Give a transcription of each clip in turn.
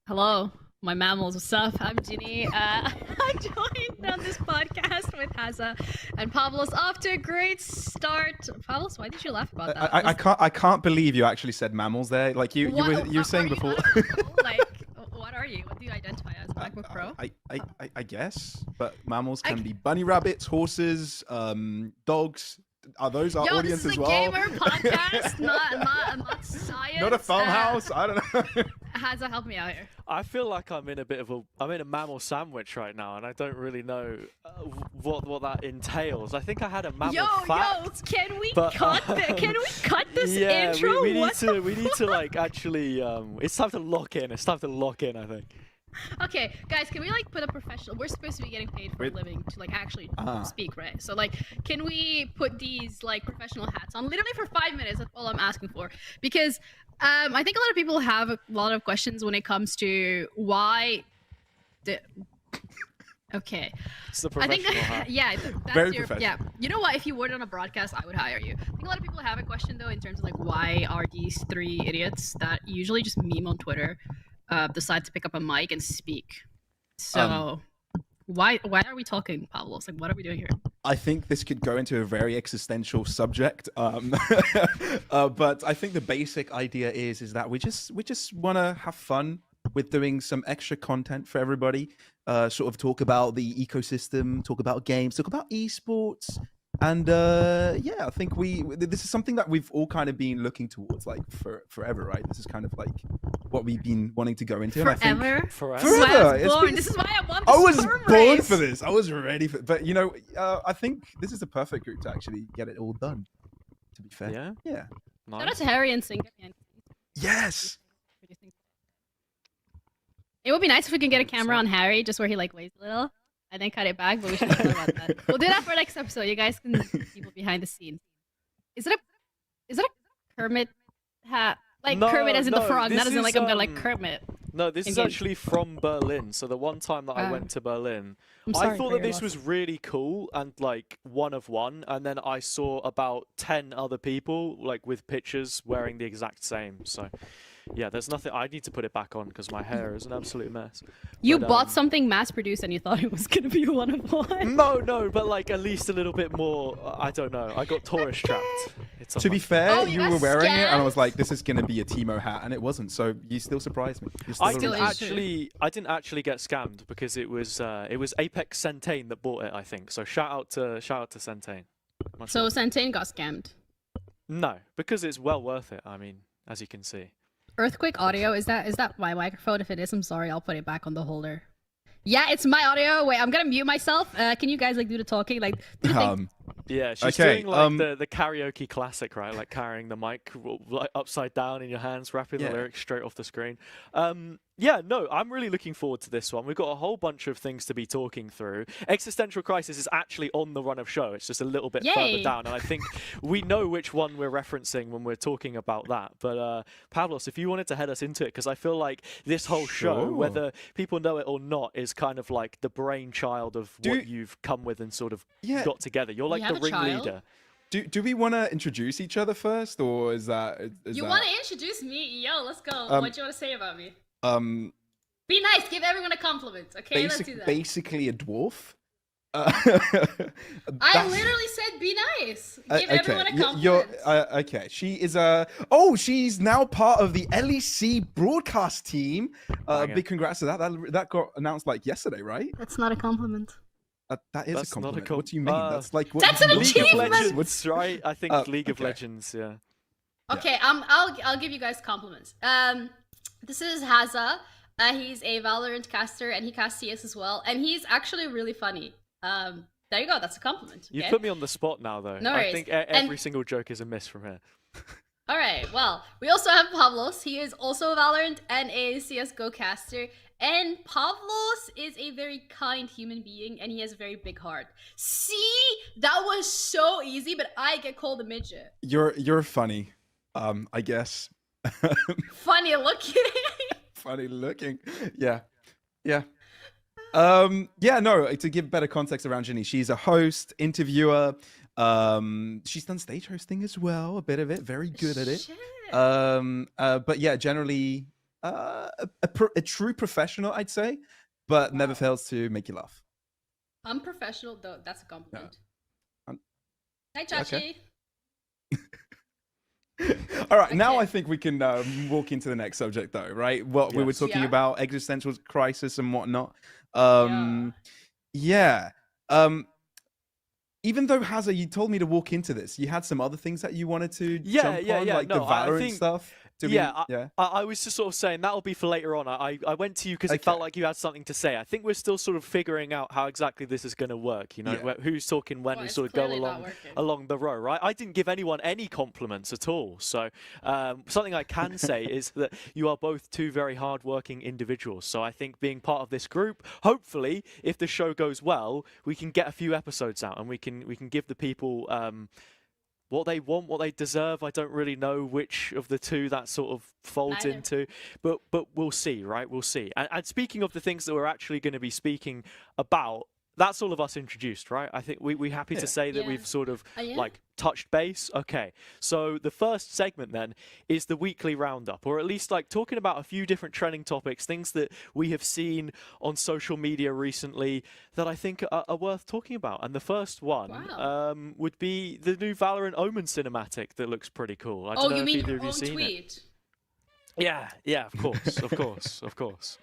Hello, my mammals. What's up? I'm Ginny. I joined on this podcast with Hazza and Pavlos. Off to a great start. Pavlos, why did you laugh about that? I can't believe you actually said mammals there. Like you were saying Are before. You not a mammal? Like, what are you? What do you identify as? MacBook Pro? I guess, but mammals can be bunny rabbits, horses, dogs. Are those our audience as well? This is a gamer podcast, not science. Not a farmhouse. I don't know. Hazza, help me out here. I feel like I'm in a mammal sandwich right now, and I don't really know what that entails. I think I had a mammal fact. Can we but, cut this yeah, intro? we need to like actually. It's time to lock in. It's time to lock in. I think. Okay, guys, can we like put a professional? We're supposed to be getting paid for a living to like actually speak, right? So like, can we put these like professional hats on literally for 5 minutes? That's all I'm asking for, because I think a lot of people have a lot of questions when it comes to why. Okay. It's the professional hat. Yeah, that's Very your professional. yeah. You know what? If you were on a broadcast, I would hire you. I think a lot of people have a question though in terms of like, why are these three idiots that usually just meme on Twitter decide to pick up a mic and speak? So why are we talking, Pavlos? Like, what are we doing here? I think this could go into a very existential subject, but I think the basic idea is that we just want to have fun with doing some extra content for everybody. Sort of talk about the ecosystem, talk about games, talk about esports. And yeah, I think this is something that we've all kind of been looking towards like forever, right? This is kind of like what we've been wanting to go into. Forever? And I think Forever. This is why I won I this was farm born race. for this. I was ready for. But you know, I think this is the perfect group to actually get it all done. To be fair. Yeah. Yeah. Nice. Shout out to Harry and Singer. Yes. It would be nice if we could get a camera on Harry, just where he like waves a little, and then cut it back. But we should talk about that. We'll do that for next episode. You guys can see people behind the scenes. Is it a Kermit hat? Like No, Kermit as in the no, frog, this not as in like is, I'm gonna like Kermit. No, this is Engage. actually from Berlin. So the one time that I went to Berlin, I'm I sorry thought for that your this loss. was really cool and like one of one, and then I saw about 10 other people like with pictures wearing the exact same. So yeah, there's nothing. I need to put it back on because my hair is an absolute mess. You But, bought something mass-produced and you thought it was gonna be one of one. No, but like at least a little bit more. I don't know. I got tourist trapped. It's To be unlucky. fair, Oh, you you were got wearing it, and I scammed? was like, "This is gonna be a Timo hat," and it wasn't. So you still surprised me. You I Still didn't is true. actually get scammed because it was Apex Centane that bought it, I think. So shout out to Centane. Much So love. Centane got scammed. No, because it's well worth it. I mean, as you can see. Earthquake audio, is that my microphone? If it is, I'm sorry, I'll put it back on the holder. Yeah, it's my audio. Wait, I'm gonna mute myself. Can you guys like do the talking? Like, do the thing. Yeah, she's Okay, doing like the karaoke classic, right? Like carrying the mic like upside down in your hands, rapping Yeah. the lyrics straight off the screen. Yeah, no, I'm really looking forward to this one. We've got a whole bunch of things to be talking through. Existential Crisis is actually on the run of show. It's just a little bit further Yay. down, and I think we know which one we're referencing when we're talking about that. But Pavlos, if you wanted to head us into it, because I feel like this whole show, Sure. whether people know it or not, is kind of like the brainchild of Do- what you've come with and sort of Yeah. got together. You're like have the a child? ringleader. Do we want to introduce each other first, or is that? You want to introduce me? Yo, let's go. What do you want to say about me? Be nice. Give everyone a compliment. Okay, let's do that. basically a dwarf? I literally said be nice. Give everyone a compliment. You're okay. She is she's now part of the LEC broadcast team. Bang it. Big congrats to that. That got announced like yesterday, right? That's not a compliment. That is That's a not a compliment. What do you mean? That's like what That's an League of achievement! Legends- Legends, right? I think League of okay. Legends, yeah. Okay, I'll give you guys compliments. This is Hazza. He's a Valorant caster and he casts CS as well, and he's actually really funny. There you go. That's a compliment. You Okay? put me on the spot now, though. No I worries. think And- every single joke is a miss from here. All right. Well, we also have Pavlos. He is also a Valorant and a CS:GO caster. And Pavlos is a very kind human being, and he has a very big heart. See, that was so easy, but I get called a midget. You're funny. I guess. Funny looking. Funny looking. Yeah. Yeah, no, to give better context around Ginny, she's a host, interviewer. She's done stage hosting as well, a bit of it, very good at it. Shit. But yeah, generally a true professional, I'd say, but never fails to make you laugh. Unprofessional, though, that's a compliment. Um, Hi, Chachi. okay. All right, now Okay. I think we can walk into the next subject, though, right? What we were Yes. talking Yeah. about, existential crisis and whatnot. Yeah. Yeah. Even though Hazza, you told me to walk into this, you had some other things that you wanted to jump on, like no, the I Valorant think- stuff. I was just sort of saying that'll be for later on. I went to you because it felt Okay. like you had something to say. I think we're still sort of figuring out how exactly this is going to work. You know, Yeah. who's talking when Well, we it's sort of go clearly not working. along the row, right? I didn't give anyone any compliments at all. So something I can say is that you are both two very hard-working individuals. So I think being part of this group, hopefully, if the show goes well, we can get a few episodes out and we can give the people what they want, what they deserve. I don't really know which of the two that sort of folds Neither. into, but we'll see, right? We'll see. And speaking of the things that we're actually going to be speaking about, that's all of us introduced, right? I think we happy to say that Yeah. we've sort of Yeah. like touched base. Okay, so the first segment then is the weekly roundup, or at least like talking about a few different trending topics, things that we have seen on social media recently that I think are worth talking about. And the first one would be the new Valorant Omen cinematic that looks pretty cool. I don't know you if mean either her of you own seen it. tweet? Yeah, of course, of course, of course.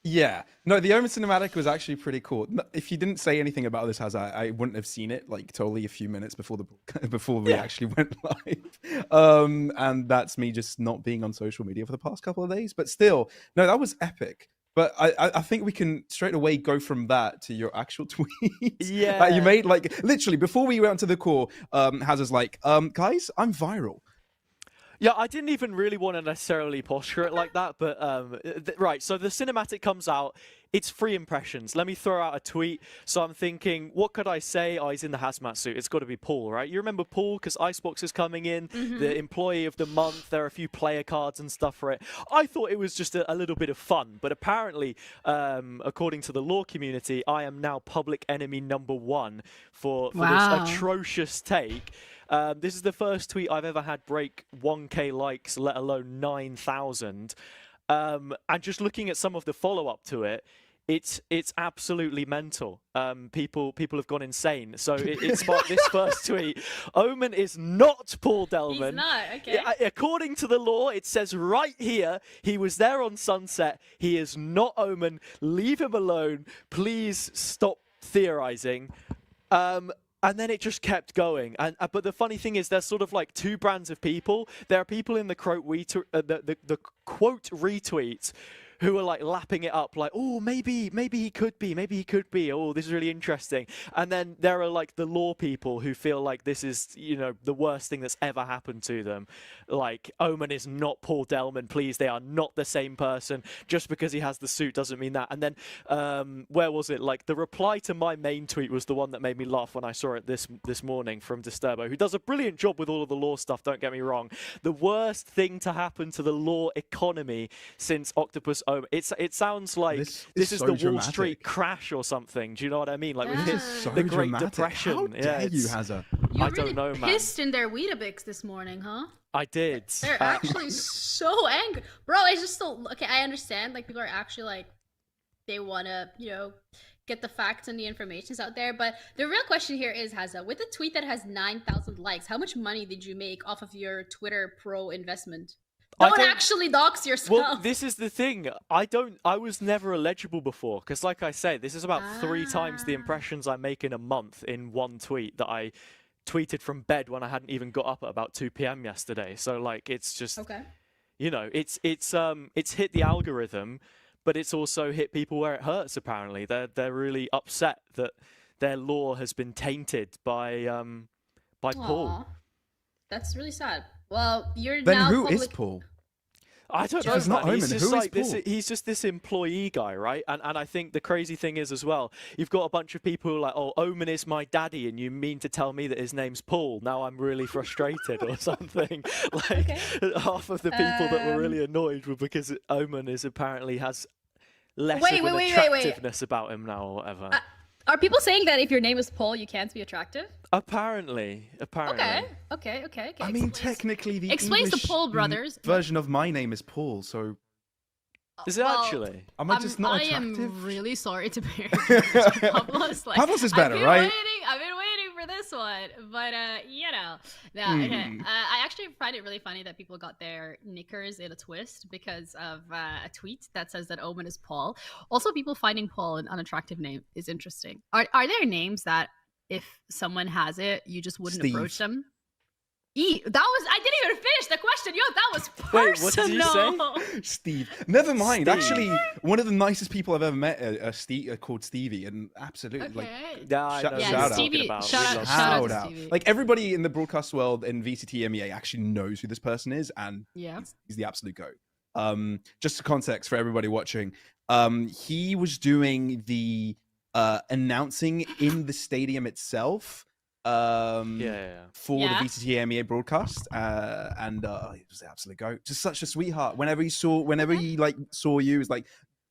Yeah, no, the Omen cinematic was actually pretty cool. If you didn't say anything about this, Hazza, I wouldn't have seen it like totally a few minutes before we actually went live. And that's me just not being on social media for the past couple of days. But still, no, that was epic. But I think we can straight away go from that to your actual tweet. Yeah, that you made, like literally before we went to the call. Hazza's like, guys, I'm viral. Yeah, I didn't even really want to necessarily posture it like that, but right, so the cinematic comes out, it's 3 impressions. Let me throw out a tweet. So I'm thinking, what could I say? Oh, he's in the hazmat suit. It's got to be Paul, right? You remember Paul, because Icebox is coming in, the employee of the month. There are a few player cards and stuff for it. I thought it was just a little bit of fun, but apparently, according to the lore community, I am now public enemy #1 for Wow. this atrocious take. This is the first tweet I've ever had break 1K likes, let alone 9,000. And just looking at some of the follow-up to it, it's absolutely mental. People have gone insane. So it sparked this first tweet. Omen is not Paul Delman. He's not, okay. According to the law, it says right here, he was there on Sunset. He is not Omen. Leave him alone. Please stop theorizing. And then it just kept going. But the funny thing is, there's sort of like 2 brands of people. There are people in the quote retweets who are like lapping it up, like, oh, maybe he could be. Oh, this is really interesting. And then there are like the lore people who feel like this is, you know, the worst thing that's ever happened to them. Like, Omen is not Paul Delman, please. They are not the same person. Just because he has the suit doesn't mean that. And then, where was it? Like, the reply to my main tweet was the one that made me laugh when I saw it this morning from Disturbo, who does a brilliant job with all of the lore stuff, don't get me wrong. The worst thing to happen to the lore economy since Octopus Omen. It sounds like this is so the Wall dramatic. Street crash or something. Do you know what I mean? Like we've Yeah. hit This is so the Great dramatic. Depression. How dare you, it's- Hazza? You I really don't know, man. pissed in their Weetabix this morning, huh? I did. They're actually so angry. Bro, I just still... Okay, I understand. Like, people are actually, like... They want to, you know, get the facts and the informations out there. But the real question here is, Hazza, with a tweet that has 9,000 likes, how much money did you make off of your Twitter Pro investment? Don't actually dox yourself. Well, this is the thing. I was never eligible before because, like I say, this is about 3 times the impressions I make in a month in one tweet that I tweeted from bed when I hadn't even got up at about 2 p.m. yesterday. So, like, it's just, you know, it's hit the algorithm, but it's also hit people where it hurts. Apparently, they're really upset that their lore has been tainted by Paul. That's really sad. Well, you're Then now who is Paul? I don't If know. it's not Man. He's Omen, just who is like this. Paul? He's just this employee guy, right? And I think the crazy thing is as well, you've got a bunch of people who are like, oh, Omen is my daddy, and you mean to tell me that his name's Paul? Now I'm really frustrated or something. Like half of the people that were really annoyed were because Omen is apparently has less of an attractiveness about him now or whatever. Are people saying that if your name is Paul, you can't be attractive? Apparently. Okay. I mean, technically, the explains the English Paul brothers version of my name is Paul, so Is it Well, actually? Am I just not I attractive? am really sorry to bear Pavlos. Like, Pavlos is better, right? I've been waiting for this one, but you know, okay. I actually find it really funny that people got their knickers in a twist because of a tweet that says that Omen is Paul. Also, people finding Paul an unattractive name is interesting. Are there names that if someone has it, you just wouldn't Steve. approach them? I didn't even finish the question. Yo, that was Wait, personal. what did you say? Steve. Never mind. Steve. Actually, one of the nicest people I've ever met, Steve, called Stevie, and absolutely, like, Okay. Yeah, I Shout- know who shout you're out. talking Stevie, about. shout We out- love shout out Stevie. to out. Stevie. Like everybody in the broadcast world in VCT MEA actually knows who this person is, and Yeah. he's the absolute goat. Just for context for everybody watching, he was doing the announcing in the stadium itself. Yeah. For Yeah. the VCT MEA broadcast, and he was the absolute goat. Just such a sweetheart. Whenever he saw you, it was like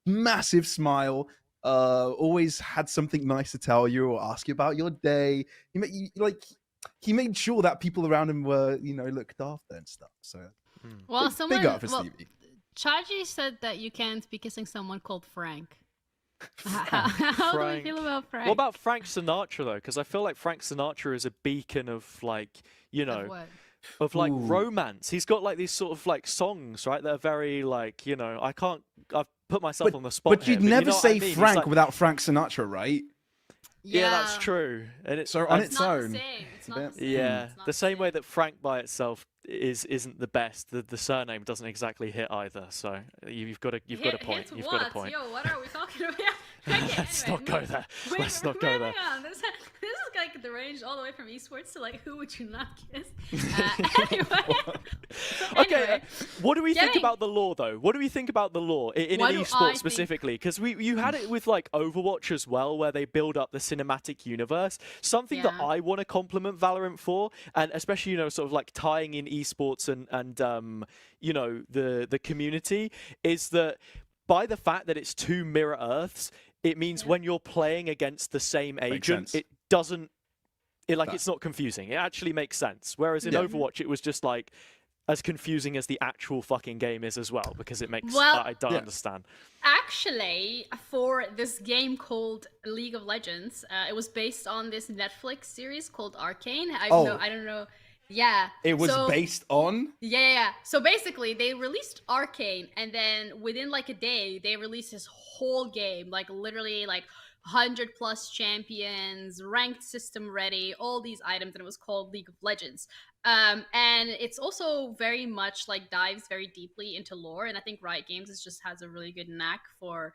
massive smile. Always had something nice to tell you or ask you about your day. He made sure that people around him were, looked after and stuff. So Well, big up for Stevie. Chaji said that you can't be kissing someone called Frank. How do we Frank. feel about Frank? What about Frank Sinatra though? Because I feel like Frank Sinatra is a beacon of like, Of what? Ooh. romance. He's got like these sort of like songs, right? That are very like, I've put myself on the spot. But you'd here, never you know what I say mean? He's Frank like- without Frank Sinatra, right? Yeah, that's true. And it's So on It's its not own. the same. It's not bit- the same. yeah, It's not the same way same. that Frank by itself isn't the best. The surname doesn't exactly hit either. So you've got a point. Hit You've what? got a point. Yo, what are we talking about? Okay, Let's anyway, not go move- there. Wait, Let's not go there. moving on. This is like the range all the way from esports to like who would you not kiss? Anyway. Okay, Anyway, what do we think getting- about the law though? What do we think about the law in What an do I esport think? specifically? Because you had it with like Overwatch as well, where they build up the cinematic universe. Something that Yeah. I want to compliment Valorant for, and especially sort of like tying in esports and the community, is that by the fact that it's two mirror earths, it means Yeah. when you're playing against the same agent, sense. it doesn't. It's not confusing. It actually makes sense. Whereas in Yeah. Overwatch, it was just like as confusing as the actual fucking game is as well, because it makes Well- I don't Yeah. understand. actually, for this game called League of Legends, it was based on this Netflix series called Arcane. I don't know. Yeah. It was so, based on. Yeah. So basically, they released Arcane, and then within like a day, they released this whole game, like literally like 100+ champions, ranked system ready, all these items, and it was called League of Legends. And it's also very much like dives very deeply into lore, and I think Riot Games has a really good knack for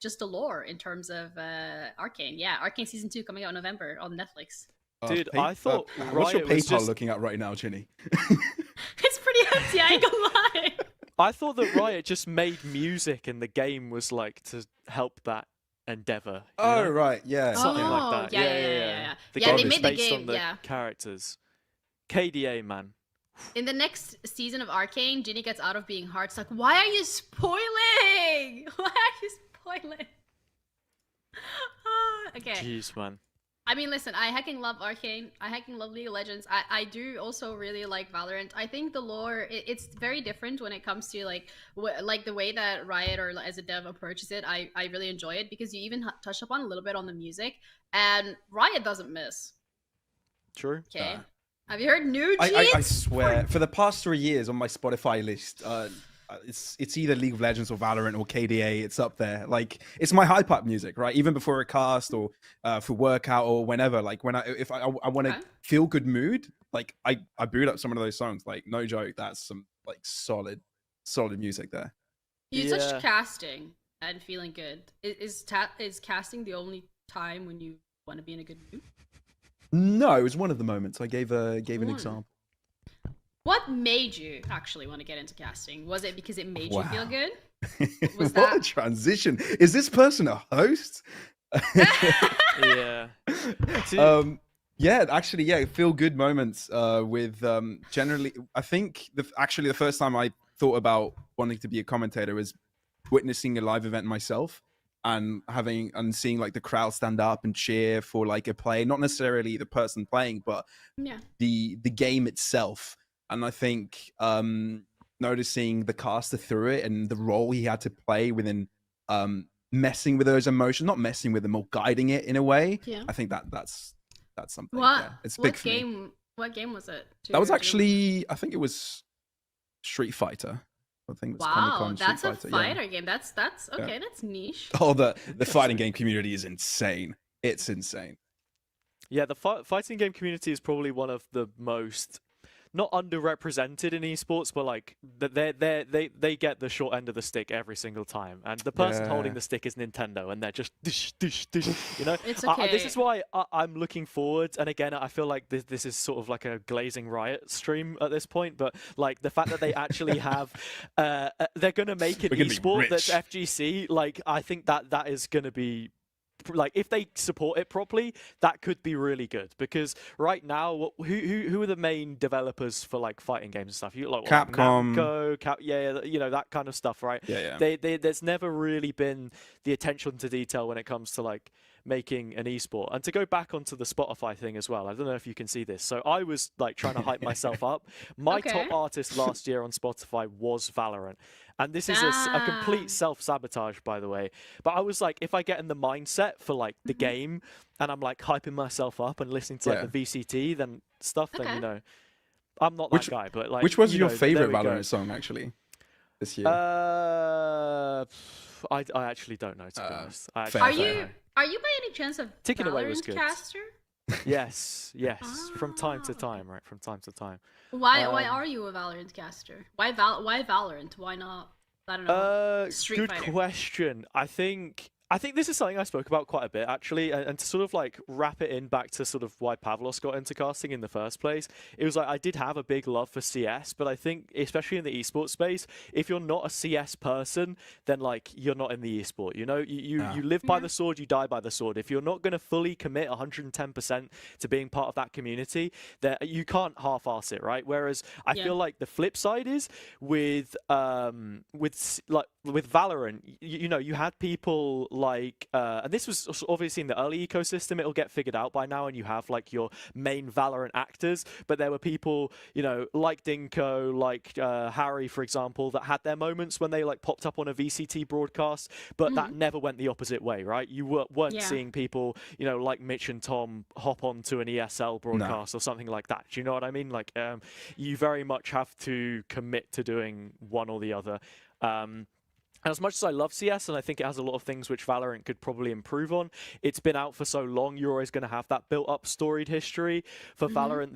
just the lore in terms of Arcane. Yeah, Arcane season 2 coming out in November on Netflix. Dude, I thought what's your Riot was PayPal just- looking at right now, Ginny? It's pretty empty, I ain't gonna lie. I thought that Riot just made music and the game was like to help that endeavor. you Oh know? right, yeah. Something Oh, like that. yeah. The Yeah, game they is made the based game, on the yeah. characters. KDA, man. In the next season of Arcane, Ginny gets out of being hard. It's like, why are you spoiling? Why are you spoiling? Okay. Jeez, man. I mean, listen, I hecking love Arcane. I hecking love League of Legends. I do also really like Valorant. I think the lore, it's very different when it comes to like the way that Riot or as a dev approaches it. I really enjoy it because you even touch upon a little bit on the music, and Riot doesn't miss. True. Okay. Have you heard New I Jeans? swear, for the past 3 years on my Spotify list, it's either League of Legends or Valorant or KDA. It's up there. Like it's my hype up music, right? Even before a cast or for workout or whenever. Like if I want to Okay. feel good mood, like I boot up some of those songs. Like no joke, that's some like solid music there. You Yeah. touched casting and feeling good. Is casting the only time when you want to be in a good mood? No, it was one of the moments. I gave an One. example. What made you actually want to get into casting? Was it because it made you feel Wow. good? Was What a that- transition! Is this person a host? Yeah. Dude, Yeah, actually, yeah, feel good moments with generally. I think the first time I thought about wanting to be a commentator was witnessing a live event myself and seeing like the crowd stand up and cheer for like a play, not necessarily the person playing, but Yeah. the game itself. And I think noticing the caster through it and the role he had to play within messing with those emotions, not messing with them or guiding it in a way. Yeah. I think that's something. What? Yeah, it's big What for me. game? What game was it? That was actually, I think it was Street Fighter. I think it was Wow, Comic-Con that's Street a Fighter. fighter game. That's okay. Yeah. That's niche. Oh, the fighting game community is insane. It's insane. Yeah, the fighting game community is probably one of the most not underrepresented in esports, but like they get the short end of the stick every single time, and the person holding the stick is Nintendo, and they're just dish, dish, dish, you know. It's okay. This is why I'm looking forward, and again, I feel like this is sort of like a glazing riot stream at this point, but like the fact that they actually have, they're gonna make an esport that's FGC, like I think that is gonna be. Like if they support it properly, that could be really good. Because right now, who are the main developers for like fighting games and stuff? You like Capcom, Namco, you know that kind of stuff, right? Yeah. There's never really been the attention to detail when it comes to like making an esport. And to go back onto the Spotify thing as well, I don't know if you can see this. So I was like trying to hype myself up. My top artist last year on Spotify was Valorant. And this is a complete self-sabotage, by the way. But I was like, if I get in the mindset for like the game and I'm like hyping myself up and listening to like the VCT then stuff, then you know, I'm not that guy. But like, which was your favorite Valorant song actually this year? I actually don't know, to be honest. Are you by any chance a Taking Away was Valorant good. caster? Yes, from time to time, right? From time to time. Why are you a Valorant caster? Why Valorant? Why not? I don't know. Street Fighter. Good question. I think this is something I spoke about quite a bit, actually, and to sort of like wrap it in back to sort of why Pavlos got into casting in the first place. It was like I did have a big love for CS, but I think, especially in the esports space, if you're not a CS person, then like you're not in the esport. You know, you live by the sword, you die by the sword. If you're not going to fully commit 110% to being part of that community, then you can't half-ass it, right? Whereas I feel like the flip side is with Valorant, you know, you had people like, and this was obviously in the early ecosystem, it'll get figured out by now, and you have like your main Valorant actors, but there were people, you know, like Dinko, like Harry, for example, that had their moments when they like popped up on a VCT broadcast, but that never went the opposite way, right? You weren't seeing people, you know, like Mitch and Tom hop onto an ESL broadcast or something like that. Do you know what I mean? Like, you very much have to commit to doing one or the other. And as much as I love CS, and I think it has a lot of things which Valorant could probably improve on, it's been out for so long, you're always going to have that built-up storied history. For Valorant,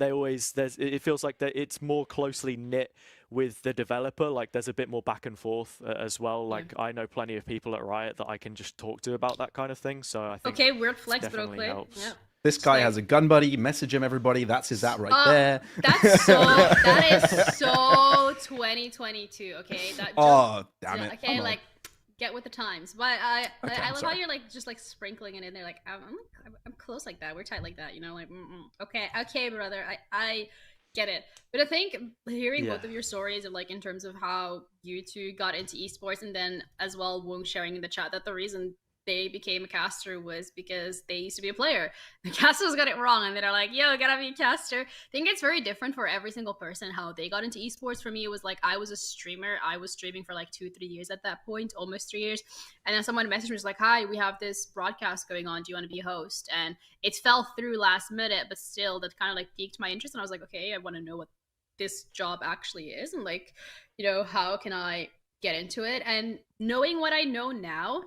it feels like that it's more closely knit with the developer. Like there's a bit more back and forth as well. Like I know plenty of people at Riot that I can just talk to about that kind of thing. So I think weird flex, but okay. Helps. Yeah. This guy has a gun buddy. Message him, everybody. That's his at right there. That is so 2022. Okay. Damn it. Okay, like get with the times. But I love how you're like just like sprinkling it in there. Like I'm close like that. We're tight like that. You know, like okay, brother. I get it. But I think hearing both of your stories of like in terms of how you two got into esports, and then as well Wong sharing in the chat that the reason they became a caster was because they used to be a player. The casters got it wrong and they're like, yo, gotta be a caster. I think it's very different for every single person how they got into esports. For me, it was like I was a streamer. I was streaming for like 2-3 years at that point, almost 3 years. And then someone messaged me, was like, hi, we have this broadcast going on. Do you want to be a host? And it fell through last minute, but still that kind of like piqued my interest. And I was like, okay, I want to know what this job actually is. And like, you know, how can I get into it? And knowing what I know now,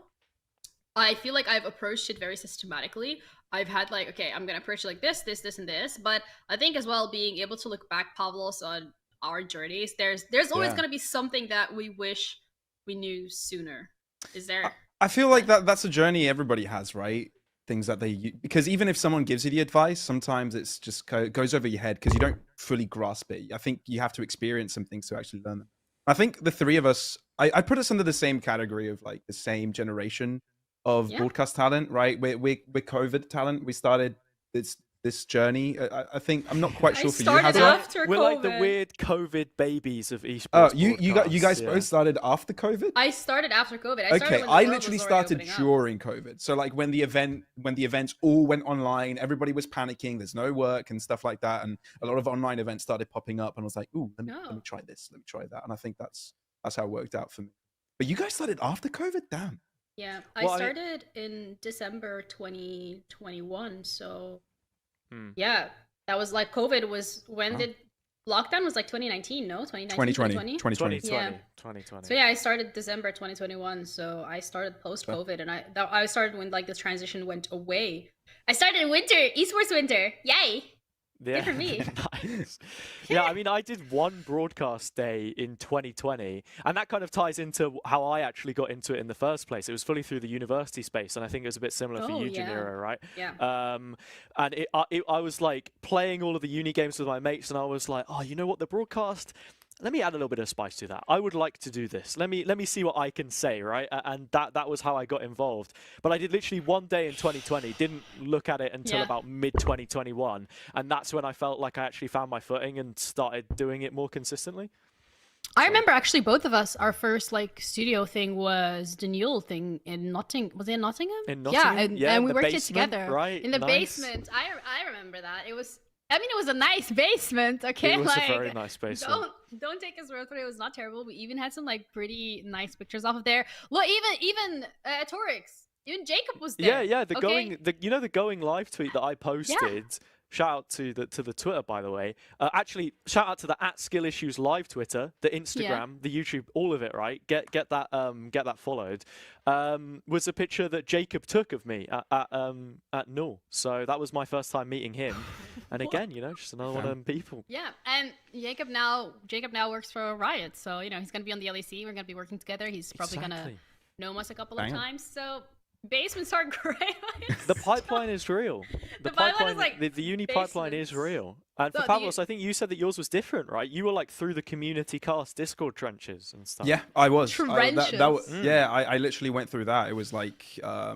I feel like I've approached it very systematically. I've had like, okay, I'm going to approach it like this, and this. But I think as well, being able to look back, Pavlos, on our journeys, there's always going to be something that we wish we knew sooner. Is there? I feel like that's a journey everybody has, right? Things that because even if someone gives you the advice, sometimes it's just goes over your head because you don't fully grasp it. I think you have to experience some things to actually learn them. I think the three of us, I put us under the same category of like the same generation of broadcast talent, right? We're COVID talent. We started this this journey? I think I'm not quite I sure for you. started Hazza. after We're like the COVID. weird COVID babies of esports. Oh, you guys broadcasts, both started after COVID? I started after COVID. I started Okay, when the I world literally was already started opening up. during COVID. So like when the events all went online, everybody was panicking. There's no work and stuff like that, and a lot of online events started popping up. And I was like, ooh, let me try this, let me try that. And I think that's how it worked out for me. But you guys started after COVID, damn. Yeah, Well, I started in December 2021. So Hmm. yeah, that was like COVID was when did lockdown was like 2019, no? 2019, 2020. 2020. So yeah, I started December 2021. So I started post COVID, and I started when like this transition went away. I started in winter, esports winter. Yay! Yeah. Good for me. Nice. Yeah, I mean, I did one broadcast day in 2020, and that kind of ties into how I actually got into it in the first place. It was fully through the university space, and I think it was a bit similar for you, Giniro, right? Yeah. And I was like playing all of the uni games with my mates, and I was like, oh, you know what, the broadcast, let me add a little bit of spice to that. I would like to do this. Let me see what I can say, right? And that was how I got involved. But I did literally one day in 2020, didn't look at it until about mid 2021, and that's when I felt like I actually found my footing and started doing it more consistently. I remember actually both of us, our first like studio thing was the Newell thing in Nottingham. Was it in Nottingham? In Nottingham? Yeah, and we the worked it basement, together. right? In the Nice. basement. I remember that. It was a nice basement, okay? It was like, a very nice basement. Don't take his word for it. It was not terrible. We even had some like pretty nice pictures off of there. Look, even Torix, even Jacob was there. Yeah. The going live tweet that I posted. Shout out to the Twitter, by the way. Actually, shout out to the @SkillIssues live Twitter, the Instagram, the YouTube, all of it. Right, get that followed. Was a picture that Jacob took of me at Null. So that was my first time meeting him. And again, just another one of them people. Yeah, and Jacob now works for Riot, so he's gonna be on the LEC. We're gonna be working together. He's probably gonna know us a couple of times. So. Basements are great. The pipeline is real. The pipeline is like the uni pipeline is real. And for Pavlos, I think you said that yours was different, right? You were like through the community cast Discord trenches and stuff. Yeah, I was. Trenches. I literally went through that. It was like, I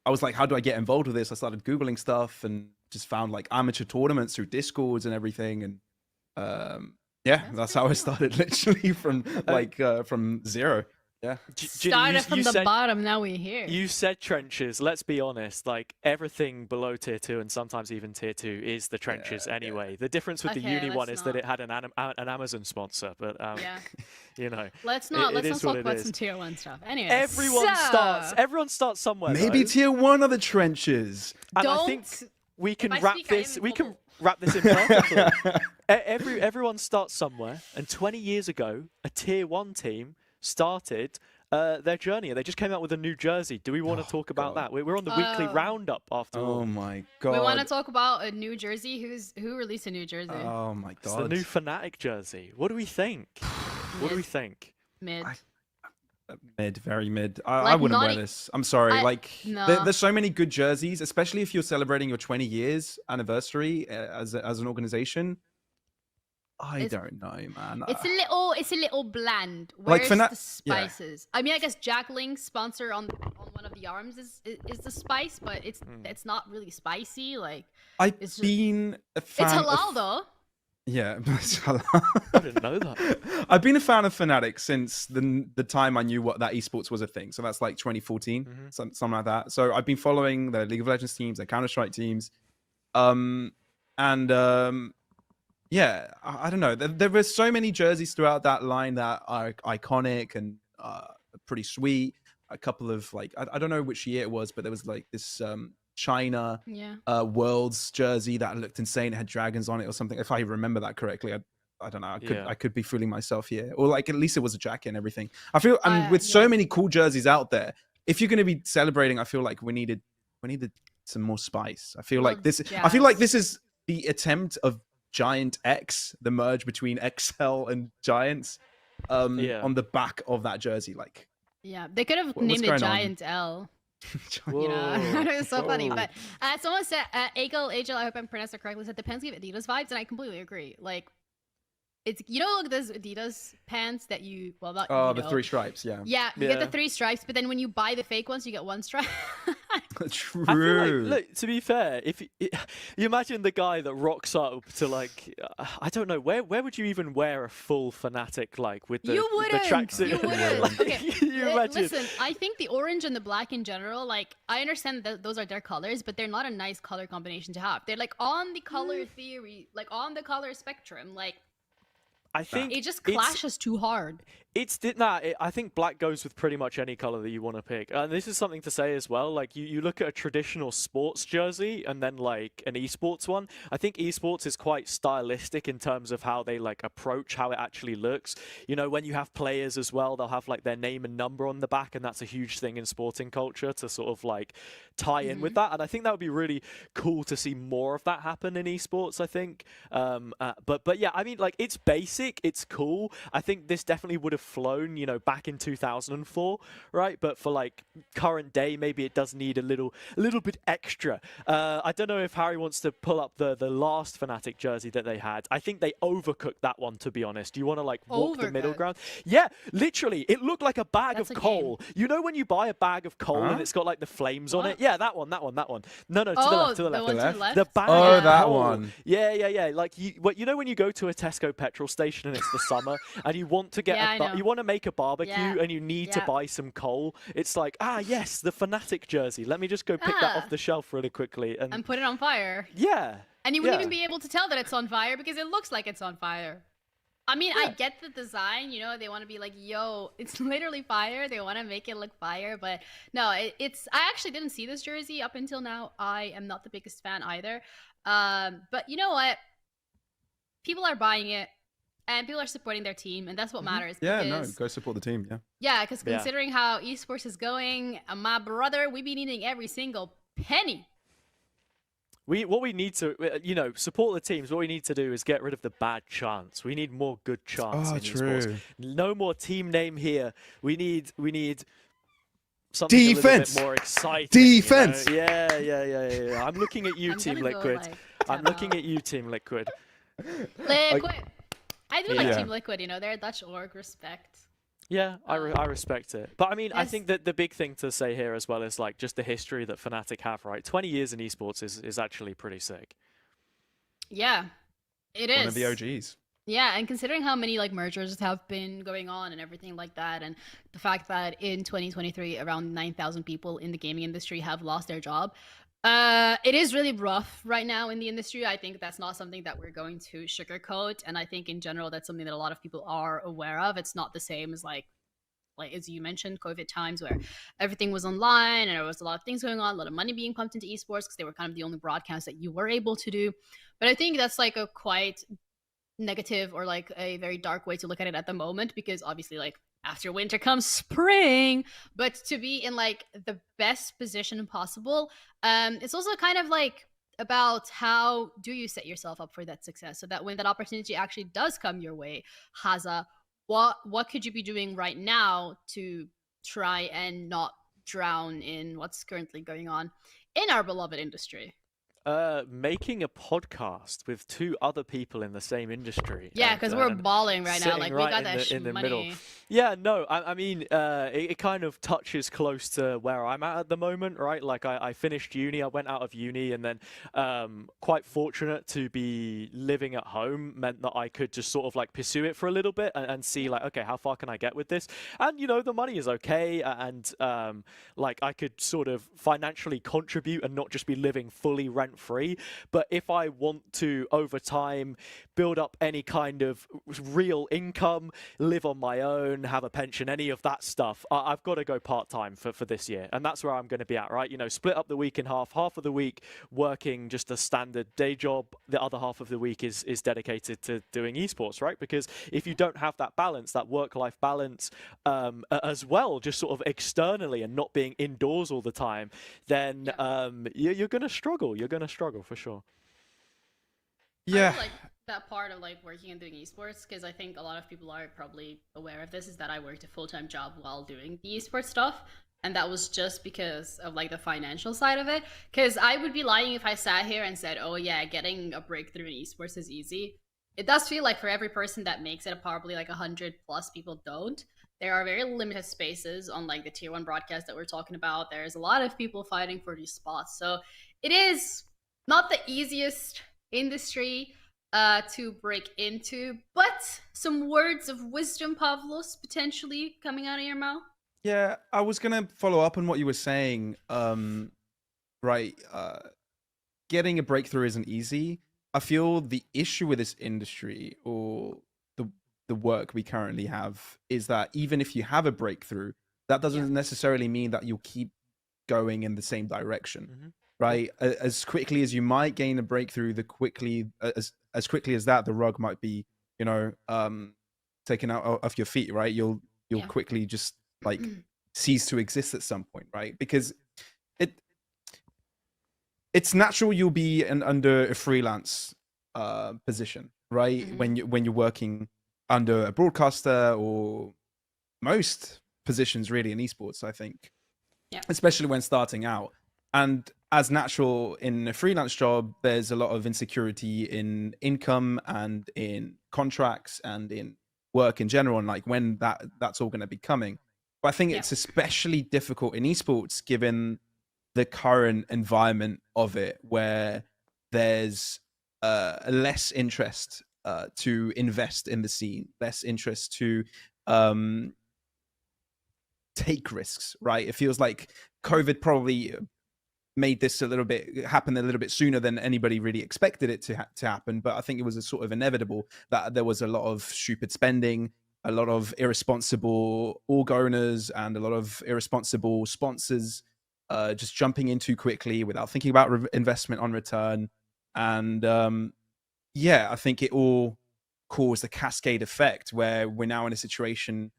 was like, how do I get involved with this? I started Googling stuff and just found like amateur tournaments through Discords and everything. And that's how I started, literally from zero. Yeah. Started from the bottom, now we're here. You said trenches. Let's be honest. Like everything below tier 2 and sometimes even tier 2 is the trenches anyway. The difference with the uni one is that it had an Amazon sponsor, but Let's not talk about some tier 1 stuff. Anyway, everyone starts somewhere. Maybe tier 1 are the trenches. And I think we can wrap this. We can wrap this in perfectly. Everyone starts somewhere, and 20 years ago, a tier 1 team started their journey. They just came out with a new jersey. Do we want to talk about that? We're on the weekly roundup after all. Oh my god. We want to talk about a new jersey. Who released a new jersey? Oh my god. It's the new Fnatic jersey. What do we think? What do we think? Mid. Mid, very mid. I wouldn't wear this. I'm sorry. There's so many good jerseys, especially if you're celebrating your 20 years anniversary as an organization. I don't know, man. It's a little bland. Where's the spices? Yeah. I mean, I guess Jack Link's sponsor on one of the arms is the spice, but it's not really spicy. Like I've been a fan. It's halal though. Yeah, I didn't know that. I've been a fan of Fnatic since the time I knew what that esports was a thing. So that's like 2014, something like that. So I've been following the League of Legends teams, the Counter-Strike teams, yeah, I don't know. There were so many jerseys throughout that line that are iconic and pretty sweet. A couple of I don't know which year it was, but there was like this China Worlds jersey that looked insane. It had dragons on it or something. If I remember that correctly, I don't know. I could be fooling myself here. Or like at least it was a jacket and everything. I feel, and with so many cool jerseys out there, if you're going to be celebrating, I feel like we needed some more spice. I feel like this is the attempt of Giant X, the merge between XL and Giants, on the back of that jersey. They could have named it Giant L. It's so funny. But someone said, Agel, I hope I'm pronouncing it correctly, said the pants give Adidas vibes, and I completely agree. Like, it's look, those Adidas pants that the 3 stripes, you get the 3 stripes, but then when you buy the fake ones, you get 1 stripe. True. I feel like, look, to be fair, if you imagine the guy that rocks up to like, I don't know, where would you even wear a full Fnatic like with the You wouldn't. tracksuit? You wouldn't. Okay. You imagine? Listen, I think the orange and the black in general, like, I understand that those are their colors, but they're not a nice color combination to have. They're like on the color theory, like on the color spectrum, like. I think it just clashes too hard. I think black goes with pretty much any color that you want to pick. And this is something to say as well. Like you look at a traditional sports jersey and then like an esports one. I think esports is quite stylistic in terms of how they like approach how it actually looks. You know, when you have players as well, they'll have like their name and number on the back, and that's a huge thing in sporting culture to sort of like tie in with that. And I think that would be really cool to see more of that happen in esports, I think. But yeah, I mean, like it's basic, it's cool. I think this definitely would have flown, you know, back in 2004, right? But for like current day, maybe it does need a little bit extra. I don't know if Harry wants to pull up the last Fnatic jersey that they had. I think they overcooked that one, to be honest. Do you want to like walk the middle ground? Yeah, literally, it looked like a bag of coal. You know when you buy a bag of coal and it's got like the flames on it? Yeah, that one. No, to the left, to the left. The bag Oh, of that coal. one. Yeah. Like you know when you go to a Tesco petrol station and it's the summer and you want to get you want to make a barbecue and you need to buy some coal. It's like, yes, the Fnatic jersey. Let me just go pick that off the shelf really quickly and put it on fire. Yeah. And you wouldn't even be able to tell that it's on fire because it looks like it's on fire. I mean, I get the design, you know, they want to be like, yo, it's literally fire. They want to make it look fire, but no, it's, I actually didn't see this jersey up until now. I am not the biggest fan either. But you know what? People are buying it and people are supporting their team, and that's what matters. Yeah, no, go support the team, yeah. Yeah, because considering how esports is going, my brother, we be needing every single penny. What we need to, you know, support the teams. What we need to do is get rid of the bad chants. We need more good chants in esports. No more team name here. We need something a little bit more exciting. Defense. You know? Yeah. I'm looking at you, Team Liquid. I'm looking at you, Team Liquid. Liquid. I do like Team Liquid. You know, they're a Dutch org. Respect. Yeah, I respect it. But I mean, I think that the big thing to say here as well is like just the history that Fnatic have, right? 20 years in esports is actually pretty sick. Yeah, it is. One of the OGs. Yeah, and considering how many like mergers have been going on and everything like that, and the fact that in 2023 around 9,000 people in the gaming industry have lost their job, it is really rough right now in the industry. I think that's not something that we're going to sugarcoat, and I think in general that's something that a lot of people are aware of. It's not the same as like as you mentioned, COVID times where everything was online and there was a lot of things going on, a lot of money being pumped into esports because they were kind of the only broadcasts that you were able to do. But I think that's like a quite negative or like a very dark way to look at it at the moment, because obviously like after winter comes spring, but to be in like the best position possible, it's also kind of like about how do you set yourself up for that success, so that when that opportunity actually does come your way, Hazza, what could you be doing right now to try and not drown in what's currently going on in our beloved industry? Making a podcast with two other people in the same industry. Yeah, because we're balling right now. Like, we got that in the money. middle. Yeah, no, I mean, it kind of touches close to where I'm at the moment, right? Like, I finished uni, I went out of uni, and then quite fortunate to be living at home meant that I could just sort of like pursue it for a little bit and see like, okay, how far can I get with this? And, you know, the money is okay, and like I could sort of financially contribute and not just be living fully rent-free. But if I want to, over time, build up any kind of real income, live on my own, have a pension, any of that stuff, I've got to go part-time for this year. And that's where I'm going to be at, right? You know, split up the week in half of the week working just a standard day job. The other half of the week is dedicated to doing esports, right? Because if you don't have that balance, that work-life balance, as well, just sort of externally and not being indoors all the time, then you're going to struggle. You're going to struggle for sure. Yeah. I like that part of like working and doing esports, because I think a lot of people are probably aware of this, is that I worked a full-time job while doing the esports stuff. And that was just because of like the financial side of it. Because I would be lying if I sat here and said, oh yeah, getting a breakthrough in esports is easy. It does feel like for every person that makes it, probably like 100+ people don't. there are very limited spaces on like the tier 1 broadcast that we're talking about. There's a lot of people fighting for these spots, so it is not the easiest industry to break into. But some words of wisdom, Pavlos, potentially coming out of your mouth. Yeah, I was gonna follow up on what you were saying. Right, getting a breakthrough isn't easy. I feel the issue with this industry, or the work we currently have, is that even if you have a breakthrough, that doesn't necessarily mean that you'll keep going in the same direction, right? As quickly as you might gain a breakthrough, as quickly as that, the rug might be, taken out of your feet, right? You'll quickly just like cease to exist at some point, right? Because it's natural you'll be under a freelance position, right? When you're working under a broadcaster, or most positions really in esports, I think, especially when starting out. And as natural in a freelance job, there's a lot of insecurity in income and in contracts and in work in general, and like when that's all going to be coming. But I think it's especially difficult in esports given the current environment of it, where there's less interest to invest in the scene, less interest to take risks, right? It feels like COVID probably made this happen a little bit sooner than anybody really expected it to happen. But I think it was a sort of inevitable that there was a lot of stupid spending, a lot of irresponsible org owners, and a lot of irresponsible sponsors just jumping in too quickly without thinking about investment on return. And I think it all caused a cascade effect where we're now in a situation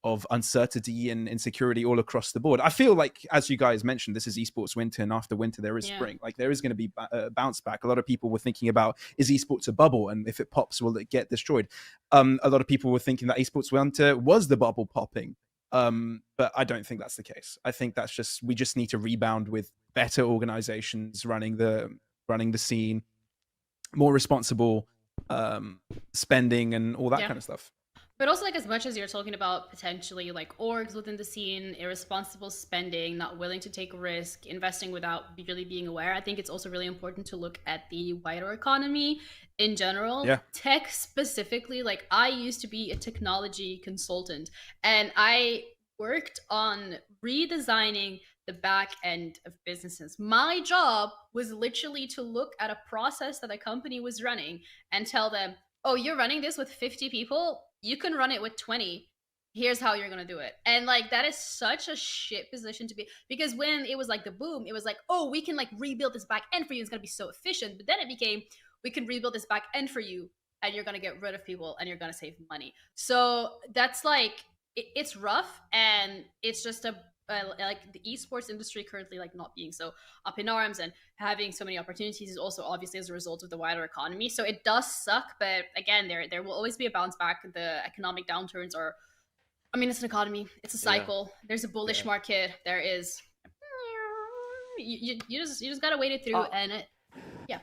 of uncertainty and insecurity all across the board. I feel like, as you guys mentioned, this is esports winter, and after winter there is spring. Like there is going to be a bounce back. A lot of people were thinking about, is esports a bubble, and if it pops, will it get destroyed? A lot of people were thinking that esports winter was the bubble popping, but I don't think that's the case. I think that's just, we just need to rebound with better organizations running the scene, more responsible spending, and all that kind of stuff. But also, like, as much as you're talking about potentially like orgs within the scene, irresponsible spending, not willing to take risk, investing without really being aware, I think it's also really important to look at the wider economy in general. Tech specifically, like I used to be a technology consultant, and I worked on redesigning the back end of businesses. My job was literally to look at a process that a company was running and tell them, oh, you're running this with 50 people? You can run it with 20. Here's how you're going to do it. And like, that is such a shit position to be, because when it was like the boom, it was like, oh, we can like rebuild this back end for you. It's going to be so efficient. But then it became, we can rebuild this back end for you, and you're going to get rid of people, and you're going to save money. So that's like, it's rough, and it's just like the esports industry currently like not being so up in arms and having so many opportunities is also obviously as a result of the wider economy. So it does suck, but again, there will always be a bounce back. The economic downturns are, I mean, it's an economy, it's a cycle. There's a bullish market, there is, you just gotta wait it through. And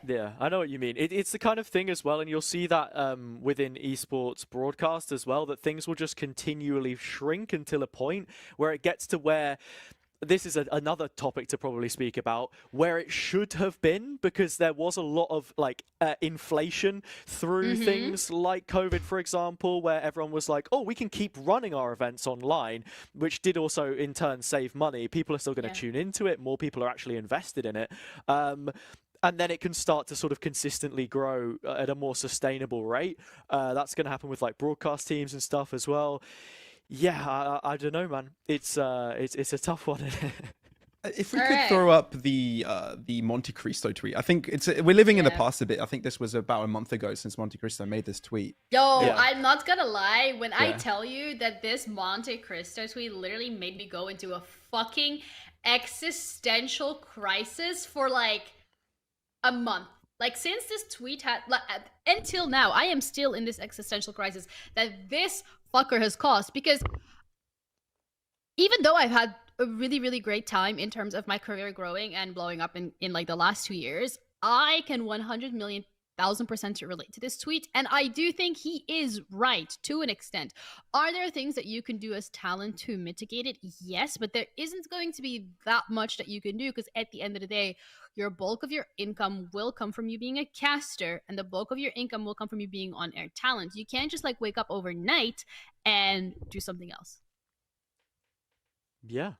yeah, I know what you mean. It's the kind of thing as well, and you'll see that within esports broadcast as well, that things will just continually shrink until a point where it gets to where, this is another topic to probably speak about, where it should have been, because there was a lot of like inflation through things like COVID, for example, where everyone was like, oh, we can keep running our events online, which did also in turn save money. People are still going to tune into it. More people are actually invested in it. And then it can start to sort of consistently grow at a more sustainable rate. That's going to happen with like broadcast teams and stuff as well. Yeah, I don't know, man. It's a tough one. If we could throw up the Monte Cristo tweet, I think we're living in the past a bit. I think this was about a month ago since Monte Cristo made this tweet. I'm not gonna lie, when I tell you that this Monte Cristo tweet literally made me go into a fucking existential crisis for like a month. Like, since this tweet had, until now, I am still in this existential crisis that this fucker has caused. Because even though I've had a really, really great time in terms of my career growing and blowing up in like the last 2 years, I can 100 million 1000% to relate to this tweet. And I do think he is right to an extent. Are there things that you can do as talent to mitigate it? Yes, but there isn't going to be that much that you can do, because at the end of the day, your bulk of your income will come from you being a caster, and the bulk of your income will come from you being on air talent. You can't just like wake up overnight and do something else. Yeah.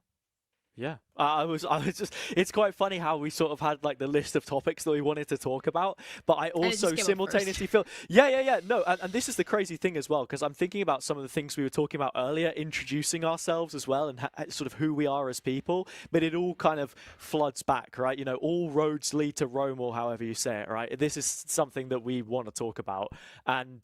Yeah, I was just, it's quite funny how we sort of had like the list of topics that we wanted to talk about, but I also simultaneously feel, no, and this is the crazy thing as well, because I'm thinking about some of the things we were talking about earlier, introducing ourselves as well, and sort of who we are as people, but it all kind of floods back, right? You know, all roads lead to Rome, or however you say it, right? This is something that we want to talk about, and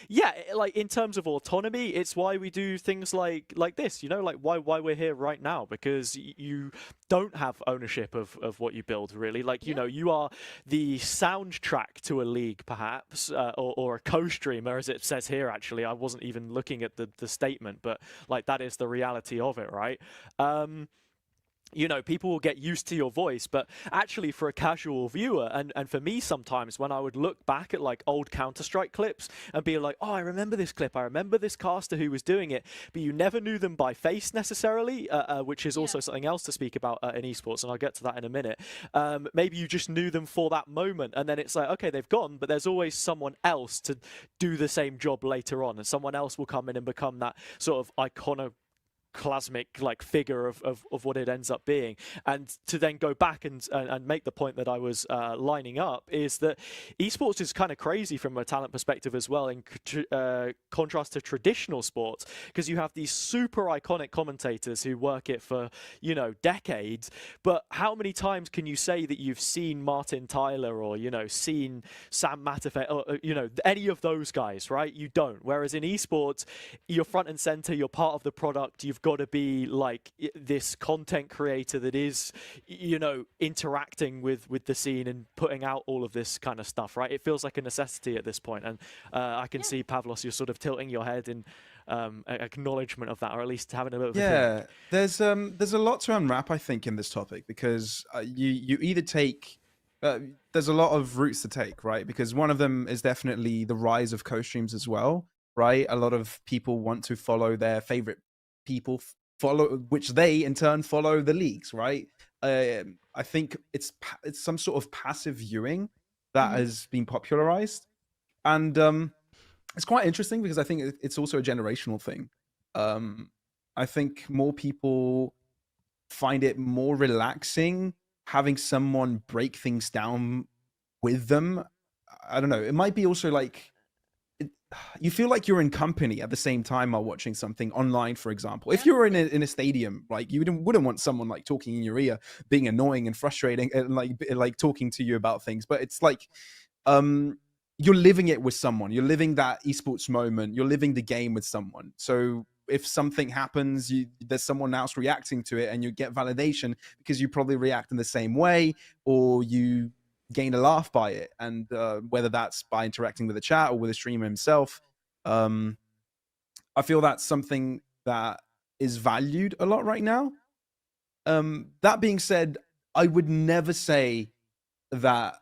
yeah, like in terms of autonomy, it's why we do things like this, you know, like why we're here right now, because you don't have ownership of what you build, really. Like, you know, you are the soundtrack to a league, perhaps, or a co-streamer, as it says here. Actually, I wasn't even looking at the statement, but like that is the reality of it, right? You know, people will get used to your voice, but actually for a casual viewer, and for me sometimes, when I would look back at like old Counter-Strike clips and be like, oh, I remember this clip, I remember this caster who was doing it, but you never knew them by face necessarily, which is also something else to speak about in esports, and I'll get to that in a minute. Maybe you just knew them for that moment, and then it's like, okay, they've gone, but there's always someone else to do the same job later on, and someone else will come in and become that sort of iconoclasmic like figure of what it ends up being. And to then go back and make the point that I was lining up is that esports is kind of crazy from a talent perspective as well, in contrast to traditional sports, because you have these super iconic commentators who work it for, you know, decades, but how many times can you say that you've seen Martin Tyler, or, you know, seen Sam Matterfeld, or, you know, any of those guys, right? You don't. Whereas in esports, you're front and center, you're part of the product, you've got to be like this content creator that is, you know, interacting with the scene and putting out all of this kind of stuff, right? It feels like a necessity at this point, and I can see, Pavlos, you're sort of tilting your head in acknowledgement of that, or at least having a bit of a think. There's a lot to unwrap, I think, in this topic, because you either take there's a lot of routes to take, right? Because one of them is definitely the rise of co-streams as well, right? A lot of people want to follow their favorite people, which they in turn follow the leagues, right? I think it's some sort of passive viewing that has been popularized, and it's quite interesting because I think it's also a generational thing. I think more people find it more relaxing having someone break things down with them. I don't know, it might be also like you feel like you're in company at the same time while watching something online, for example. If you were in a stadium, like, you wouldn't want someone like talking in your ear, being annoying and frustrating, and like talking to you about things. But it's like you're living it with someone. You're living that esports moment. You're living the game with someone. So if something happens, there's someone else reacting to it, and you get validation because you probably react in the same way, or you gain a laugh by it, and whether that's by interacting with the chat or with the streamer himself. I feel that's something that is valued a lot right now. That being said, I would never say that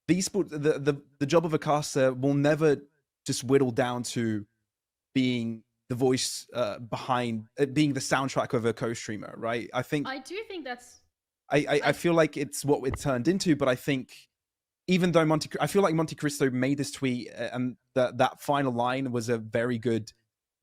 the job of a caster will never just whittle down to being the voice behind being the soundtrack of a co-streamer, right? I do think that's I feel like it's what it turned into, but I think even though I feel like Monte Cristo made this tweet, and that final line was a very good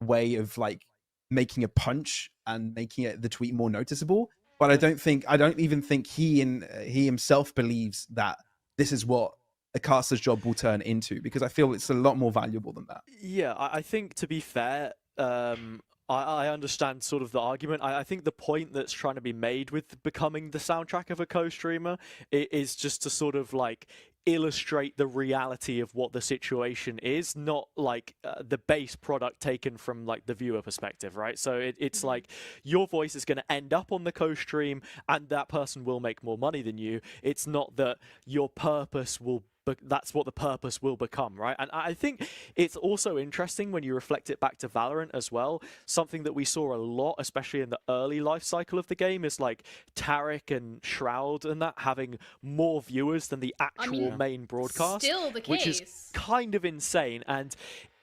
way of like making a punch and making the tweet more noticeable. But I don't even think he himself believes that this is what a caster's job will turn into, because I feel it's a lot more valuable than that. Yeah, I think, to be fair, I understand sort of the argument. I think the point that's trying to be made with becoming the soundtrack of a co-streamer is just to sort of like illustrate the reality of what the situation is, not like the base product taken from like the viewer perspective, right? So it's like your voice is going to end up on the co-stream and that person will make more money than you. It's not that your purpose will but that's what the purpose will become, right? And I think it's also interesting when you reflect it back to Valorant as well. Something that we saw a lot, especially in the early life cycle of the game, is like Taric and Shroud and that having more viewers than the actual main broadcast, still the which is case. kind of insane. And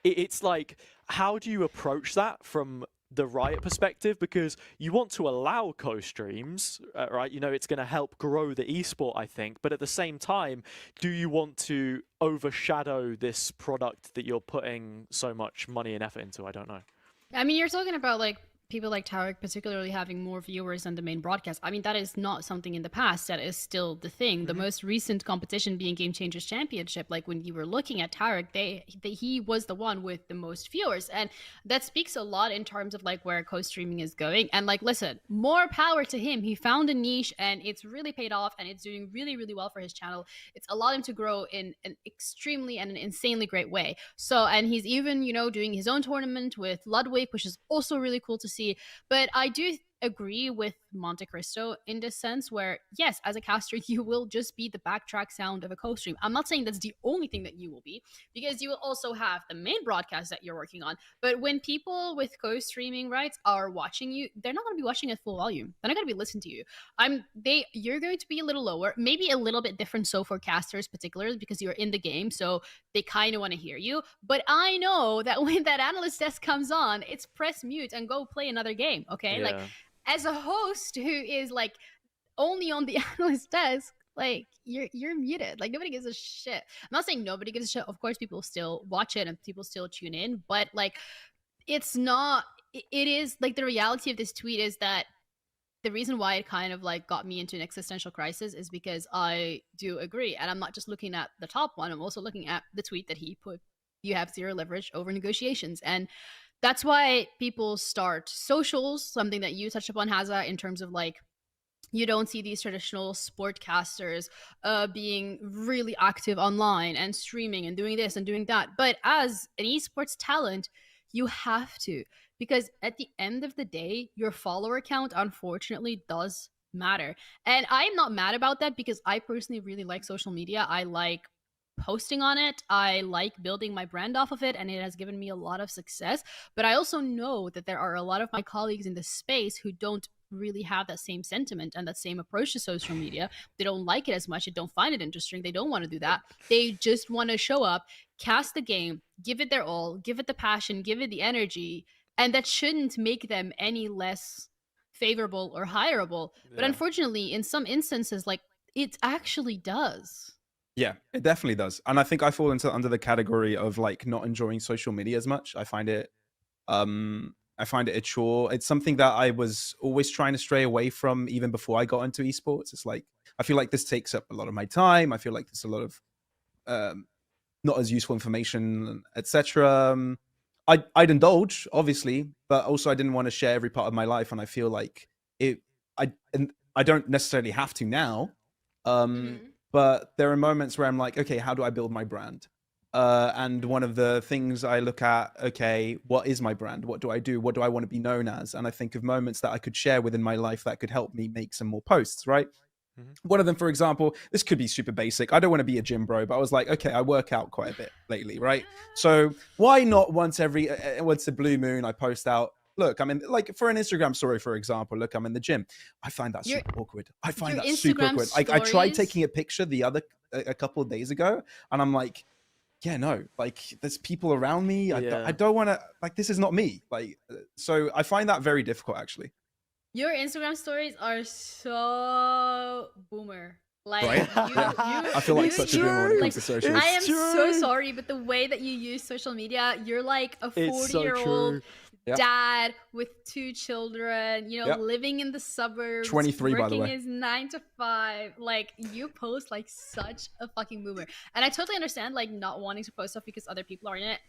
it's like, how do you approach that from the Riot perspective? Because you want to allow co-streams, right? You know, it's going to help grow the esport, I think. But at the same time, do you want to overshadow this product that you're putting so much money and effort into? I don't know. I mean, you're talking about like people like Tarek particularly having more viewers than the main broadcast. I mean, that is not something in the past. That is still the thing. The most recent competition being Game Changers Championship, like when you were looking at Tarek, he was the one with the most viewers. And that speaks a lot in terms of like where co-streaming is going. And like, listen, more power to him. He found a niche and it's really paid off and it's doing really, really well for his channel. It's allowed him to grow in an extremely and an insanely great way. So, and he's even, you know, doing his own tournament with Ludwig, which is also really cool to see. But I do agree with Monte Cristo in this sense where, yes, as a caster, you will just be the backtrack sound of a co-stream. I'm not saying that's the only thing that you will be, because you will also have the main broadcast that you're working on. But when people with co-streaming rights are watching you, they're not going to be watching at full volume. They're not going to be listening to you. You're going to be a little lower, maybe a little bit different so for casters particularly because you're in the game, so they kind of want to hear you. But I know that when that analyst desk comes on, it's press mute and go play another game, okay? Yeah. Like, as a host who is like only on the analyst desk, like you're muted. Like nobody gives a shit. I'm not saying nobody gives a shit. Of course, people still watch it and people still tune in, but like it's not. It is like the reality of this tweet is that the reason why it kind of like got me into an existential crisis is because I do agree, and I'm not just looking at the top one. I'm also looking at the tweet that he put. You have zero leverage over negotiations, and that's why people start socials, something that you touched upon, Hazza, in terms of like, you don't see these traditional sportcasters being really active online and streaming and doing this and doing that. But as an esports talent, you have to, because at the end of the day, your follower count, unfortunately, does matter. And I'm not mad about that because I personally really like social media. I like posting on it. I like building my brand off of it, and it has given me a lot of success. But I also know that there are a lot of my colleagues in this space who don't really have that same sentiment and that same approach to social media. They don't like it as much. They don't find it interesting. They don't want to do that. They just want to show up, cast the game, give it their all, give it the passion, give it the energy, and that shouldn't make them any less favorable or hireable. Yeah. But unfortunately, in some instances, like, it actually does. Yeah, it definitely does. And I think I fall under the category of like not enjoying social media as much. I find it a chore. It's something that I was always trying to stray away from even before I got into esports. It's like, I feel like this takes up a lot of my time. I feel like there's a lot of not as useful information, etc. I'd indulge, obviously, but also I didn't want to share every part of my life. And I feel like I don't necessarily have to now. But there are moments where I'm like, okay, how do I build my brand? And one of the things I look at, okay, what is my brand? What do I do? What do I want to be known as? And I think of moments that I could share within my life that could help me make some more posts, right? One of them, for example, this could be super basic. I don't want to be a gym bro, but I was like, okay, I work out quite a bit lately, right? So why not once a blue moon, I post out, look, I'm in, like, for an Instagram story, for example, look, I'm in the gym. I find that super awkward. I find that super awkward. I tried taking a picture a couple of days ago, and I'm like, yeah, no, like, there's people around me. Yeah. I don't want to, like, this is not me. Like, so I find that very difficult, actually. Your Instagram stories are so boomer. Like, right? I feel like such a boomer when it comes to social. I am so sorry, but the way that you use social media, you're like a 40-year-old dad with 2 children, you know, living in the suburbs, 23 by the way, working his 9 to 5. Like, you post like such a fucking boomer, and I totally understand like not wanting to post stuff because other people are in it.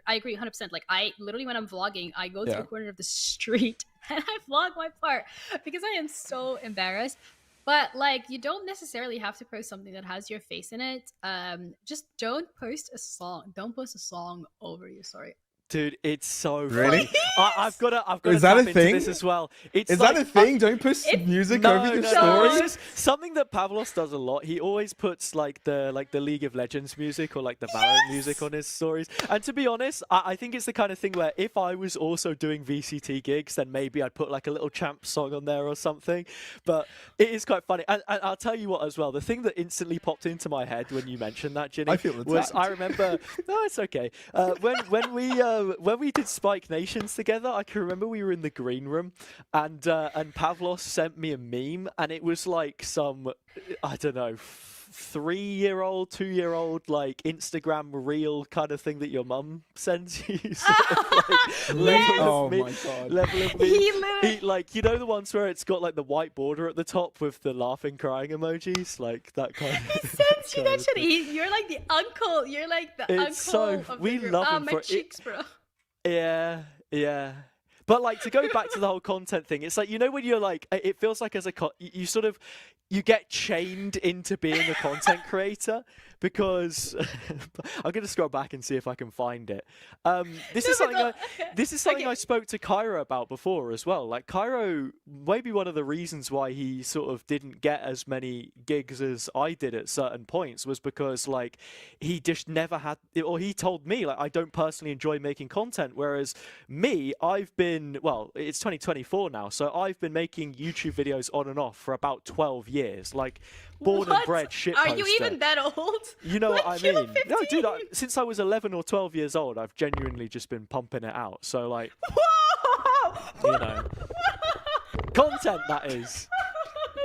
I agree 100%. Like, I literally, when I'm vlogging, I go to the corner of the street and I vlog my part because I am so embarrassed. But like, you don't necessarily have to post something that has your face in it. Just don't post a song. Don't post a song over your story. Dude, it's so Really? funny. I've got to Is that tap a into thing? this as well. It's Is like, that a thing? Don't put music over your no, stories? it's just something that Pavlos does a lot. He always puts like the League of Legends music or like the Valorant music on his stories. And to be honest, I think it's the kind of thing where if I was also doing VCT gigs, then maybe I'd put like a little champ song on there or something. But it is quite funny. And I'll tell you what as well. The thing that instantly popped into my head when you mentioned that, Ginny, I feel was attacked. I remember. No, it's okay. When we did Spike Nations together, I can remember we were in the green room, and Pavlos sent me a meme, and it was like some, I don't know, 3-year-old, 2-year-old like Instagram reel kind of thing that your mum sends you. Oh my god! Level of He meme. literally- Like, you know the ones where it's got like the white border at the top with the laughing, crying emojis, like that kind of. He sends you that shit. You're like the uncle. You're like the It's uncle so- of we the group. love Oh, him my for it. cheeks, bro. Yeah, yeah. But like, to go back to the whole content thing, it's like, you know, when you're like, it feels like as a you sort of, you get chained into being a content creator, because I'm gonna scroll back and see if I can find it. This is something this is something I spoke to Cairo about before as well. Like, Cairo, maybe one of the reasons why he sort of didn't get as many gigs as I did at certain points was because like he just never had, or he told me like, I don't personally enjoy making content, whereas me, I've been, well, it's 2024 now, so I've been making YouTube videos on and off for about 12 years, like born and What? bred shit Are poster. you even that old? You know what I Like, you're mean? No, dude, 15. since I was 11 or 12 years old, I've genuinely just been pumping it out. So, like, Whoa! you know, content that is.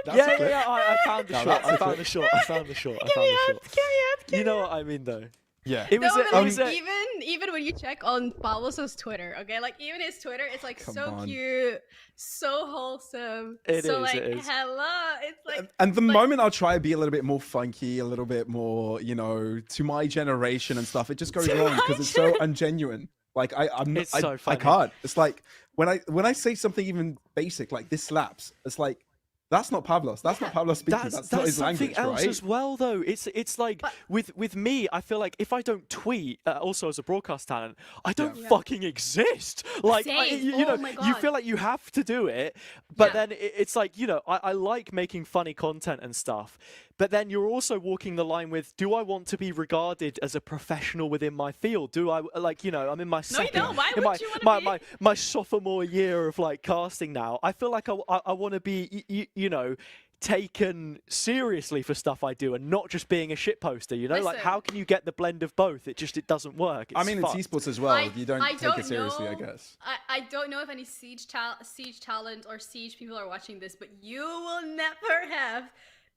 That's Yeah, a clip. I found the No, short. that's a I found clip. the short. I found the short. I Carry found the on, short. carry on, You know what I mean, though. Yeah. It was. No, It but was. like, even when you check on Pavlos' Twitter, okay, like even his Twitter, it's like Come so on. cute, so wholesome. It so is, like, it is. hello, it's like. And the like- moment I'll try to be a little bit more funky, a little bit more, you know, to my generation and stuff, it just goes To wrong my because it's so ungenuine. Like I'm not, It's so I funny. can't. It's like when I say something even basic like this slaps, it's like that's not Pavlos. That's not Pavlos speaking. That's not his something language, else right? as well, though. It's like But- with me, I feel like if I don't tweet, also as a broadcast talent, I don't Yeah. fucking exist. Like, Same. you Oh know, my you God. feel like you have to do it, but Yeah. then it's like, you know, I like making funny content and stuff, but then you're also walking the line with, do I want to be regarded as a professional within my field? Do I, like, you know, I'm in my second, don't. Why in would you wanna my, be? my sophomore year of like casting now. I feel like I want to be, you know, taken seriously for stuff I do and not just being a shit poster, you know? Like, Listen. how can you get the blend of both? It doesn't work. I mean, it's fucked. esports as well. I- You don't I take don't it seriously, I know. guess. I don't know if any siege talent or siege people are watching this, but you will never have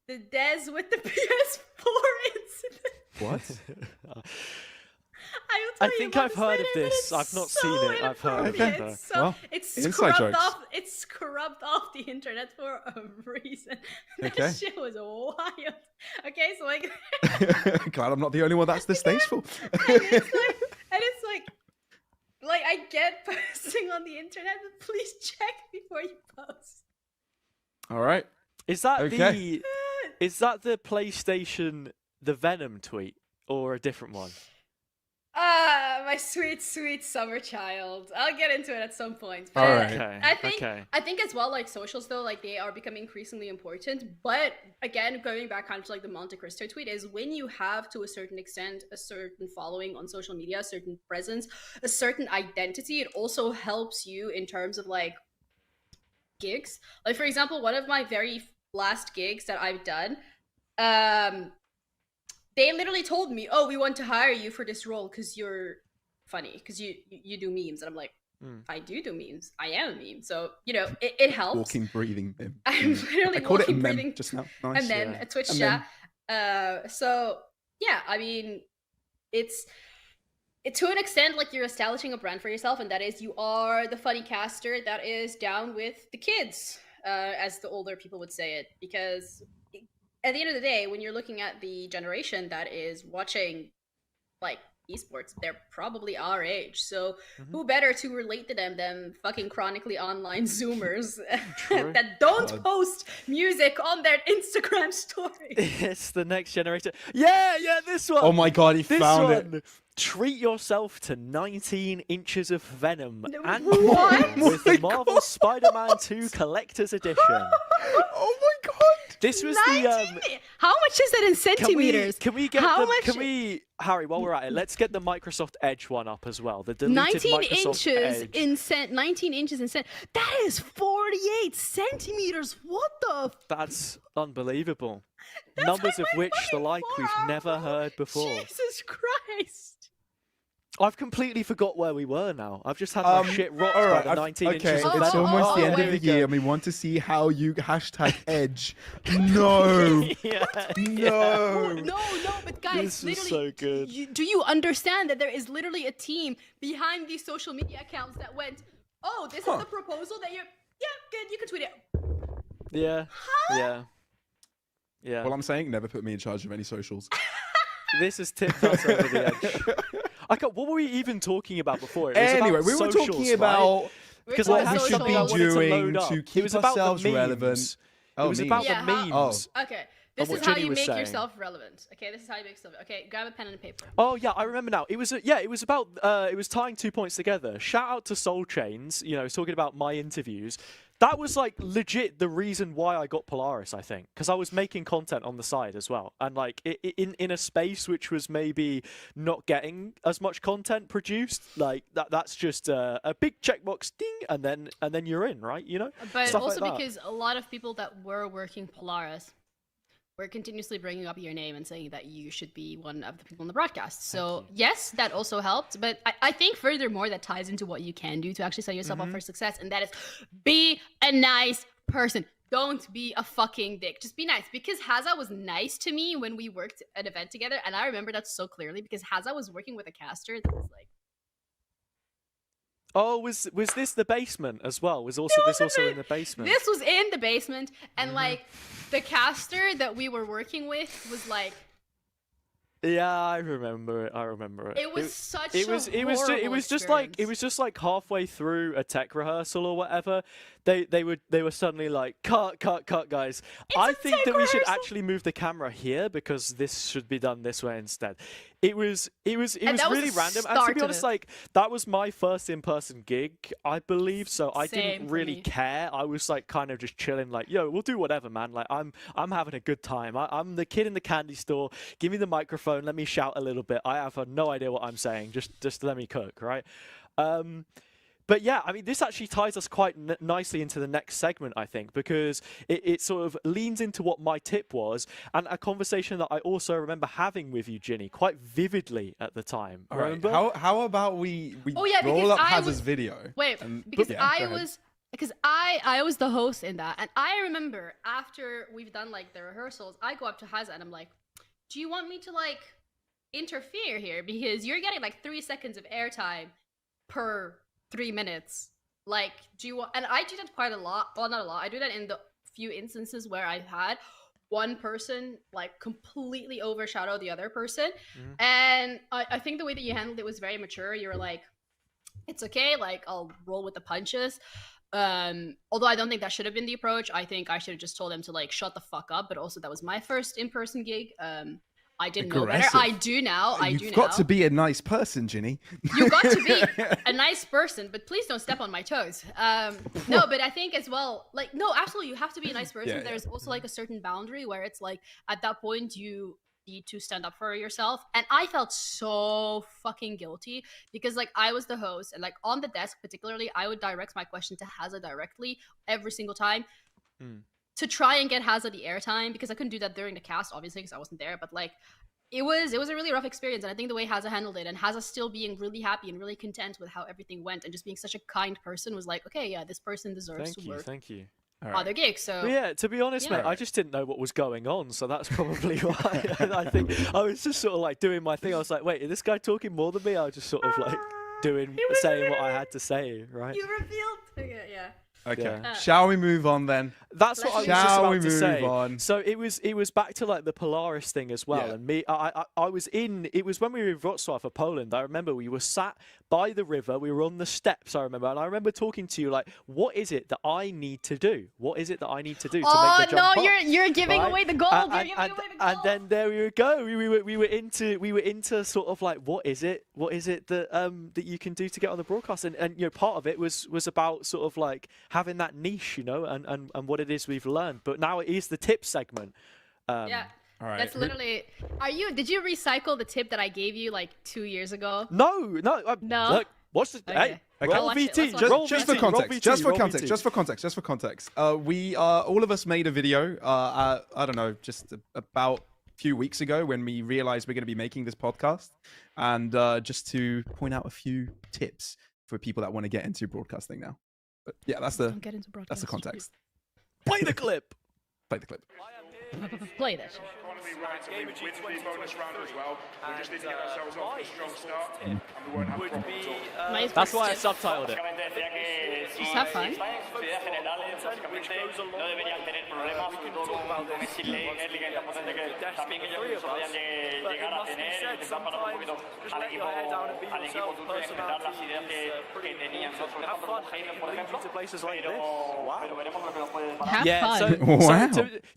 the Des with the PS4 incident. What? I will tell I you think about I've this heard later, of but this. it's I've not so seen it. I've heard of inappropriate. it, though. It's so, Well, it's inside scrubbed jokes. off. It's scrubbed off the internet for a reason. That Okay. shit was wild. Okay, so like, Glad I'm not the only one that's distasteful. and it's like I get posting on the internet, but please check before you post. All right. Is that Okay. the PlayStation, the Venom tweet, or a different one? My sweet, sweet summer child. I'll get into it at some point. All but right. Okay. I think as well, like socials though, like they are becoming increasingly important. But again, going back kind of to like the Monte Cristo tweet is when you have to a certain extent a certain following on social media, a certain presence, a certain identity, it also helps you in terms of like gigs. Like for example, one of my very last gigs that I've done, they literally told me, "Oh, we want to hire you for this role because you're funny, because you do memes." And I'm like, I do memes. I am a meme. So, you know, it helps. Walking, breathing. meme. I'm literally I called it a walking, meme breathing, just now. Nice. and then yeah. a Twitch And chat. So, yeah, I mean, it's to an extent like you're establishing a brand for yourself, and that is you are the funny caster that is down with the kids, as the older people would say it, because at the end of the day, when you're looking at the generation that is watching like esports, they're probably our age. So who better to relate to them than fucking chronically online Zoomers that don't post music on their Instagram story? It's the next generation. Yeah, this one. Oh my god, he This found one. it. Treat yourself to 19 inches of venom and What? more with Oh my the Marvel God. Spider-Man 2 Collector's Edition. Oh my god. This was 19? the How much is that in centimeters? Can we get How the much? can we Harry, while we're at it, let's get the Microsoft Edge one up as well. The deleted 19 Microsoft inches Edge. in cent. 19 inches in cent. That is 48 centimeters. What the? That's unbelievable. That's Numbers of like which the my like we've forearm, never bro. heard before. Jesus Christ. I've completely forgot where we were now. I've just had my shit rocked by Alright, the 19 okay, inches of it's venom. almost the end there of the you go. year, and we want to see how you hashtag Edge. No, Yeah. no. No, but guys, This is literally, so good. do you understand that there is literally a team behind these social media accounts that went, oh, this is the proposal that you're, yeah, good, you can tweet it. Yeah. Yeah. Well, I'm saying never put me in charge of any socials. This has tipped us over the edge. What were we even talking about before? It was Anyway, about we were socials, talking right? about Because We're I what talking we had should about something I be wanted to doing load up. to It keep was about ourselves the memes. relevant. It was about Yeah, the how- memes. Okay, this what is how Ginny you was make saying. yourself relevant. Okay, this is how you make yourself. Okay, grab a pen and a paper. Oh yeah, I remember now. It was about it was tying 2 points together. Shout out to Soul Chains, talking about my interviews. That was like legit the reason why I got Polaris, I think, because I was making content on the side as well, and like in a space which was maybe not getting as much content produced. Like that's just a big checkbox ding, and then you're in, right? But Stuff also like that. because a lot of people that were working Polaris were continuously bringing up your name and saying that you should be one of the people in the broadcast. So yes, that also helped. But I think furthermore, that ties into what you can do to actually set yourself up for success. And that is be a nice person. Don't be a fucking dick. Just be nice. Because Hazza was nice to me when we worked an event together. And I remember that so clearly because Hazza was working with a caster that was like, Oh, was this the basement as well? Was this also in the basement? this was in the basement. And like the caster that we were working with was like, Yeah, I remember it. it was such It a was horrible just like halfway through a tech rehearsal or whatever, they were suddenly like cut guys. I think tech that we should rehearsal. actually move the camera here because this should be done this way instead. It was that was really the random, and to start be of honest, it. like that was my first in-person gig, I believe. So I Same didn't for really me. care. I was like kind of just chilling, like, yo, we'll do whatever, man. Like I'm having a good time. I'm the kid in the candy store. Give me the microphone. Let me shout a little bit. I have no idea what I'm saying. Just let me cook, right? But yeah, I mean, this actually ties us quite nicely into the next segment, I think, because it sort of leans into what my tip was and a conversation that I also remember having with you, Ginny, quite vividly at the time. All right. Remember? How about we Oh, yeah, roll because up I Hazza's was- video? Wait, and- because yeah, go ahead. I was the host in that, and I remember after we've done like the rehearsals, I go up to Hazza and I'm like, "Do you want me to like interfere here because you're getting like 3 seconds of airtime per 3 minutes? Like, do you want?" And I do that quite a lot. Well, not a lot. I do that in the few instances where I've had one person like completely overshadow the other person, and I think the way that you handled it was very mature. You were like, it's okay, like I'll roll with the punches. Although I don't think that should have been the approach. I think I should have just told them to like shut the fuck up. But also that was my first in-person gig. I didn't know better. Aggressive. I do now. You've got to be a nice person, Ginny. You got to be a nice person, but please don't step on my toes. No, but I think as well, like, no, absolutely, you have to be a nice person. Yeah, yeah. There's also like a certain boundary where it's like at that point you need to stand up for yourself. And I felt so fucking guilty because like I was the host and like on the desk particularly, I would direct my question to Hazza directly every single time. To try and get Hazza the airtime because I couldn't do that during the cast, obviously, because I wasn't there. But like, it was a really rough experience, and I think the way Hazza handled it, and Hazza still being really happy and really content with how everything went, and just being such a kind person, was like, okay, yeah, this person deserves to work Thank you. other gigs. So But yeah, to be honest, Yeah. mate, I just didn't know what was going on, so that's probably why. I think I was just sort of like doing my thing. I was like, wait, is this guy talking more than me? I was just sort of like saying what I had to say, right? you revealed, yeah. Okay. Yeah. Shall we move on then? That's what I was just Shall about we to move say. on? So it was back to like the Polaris thing as well, Yeah. and me. I was in. It was when we were in Wrocław for Poland. I remember we were sat by the river. We were on the steps. I remember, and I remember talking to you like, "What is it that I need to do? What is it that I need to do to make the jump no, up?" you're giving right? away the gold. You're giving away the gold. And then there we go. We were into sort of like, what is it that that you can do to get on the broadcast? And you know, part of it was about sort of like having that niche, you know, and what it is we've learned. But now it is the tip segment. Yeah. All right. That's literally. Did you recycle the tip that I gave you like 2 years ago? No. No? Look, watch the. Okay. Hey, Okay. roll Watch it, VT. let's watch Roll it. Just for VT, roll context, VT, just for roll context, VT. just for context, just for context. We all of us made a video. I don't know, just about a few weeks ago when we realized we're going to be making this podcast, and just to point out a few tips for people that want to get into broadcasting now. But yeah, that's the Don't get into broadcast. context. Play the clip. Play the clip. Play that shit. Game with the bonus round as well. We just need to get ourselves off to a strong start, and we won't have problems at all. Nice That's why I tip. subtitled it. Just have fun. Have Yeah, fun. so Wow.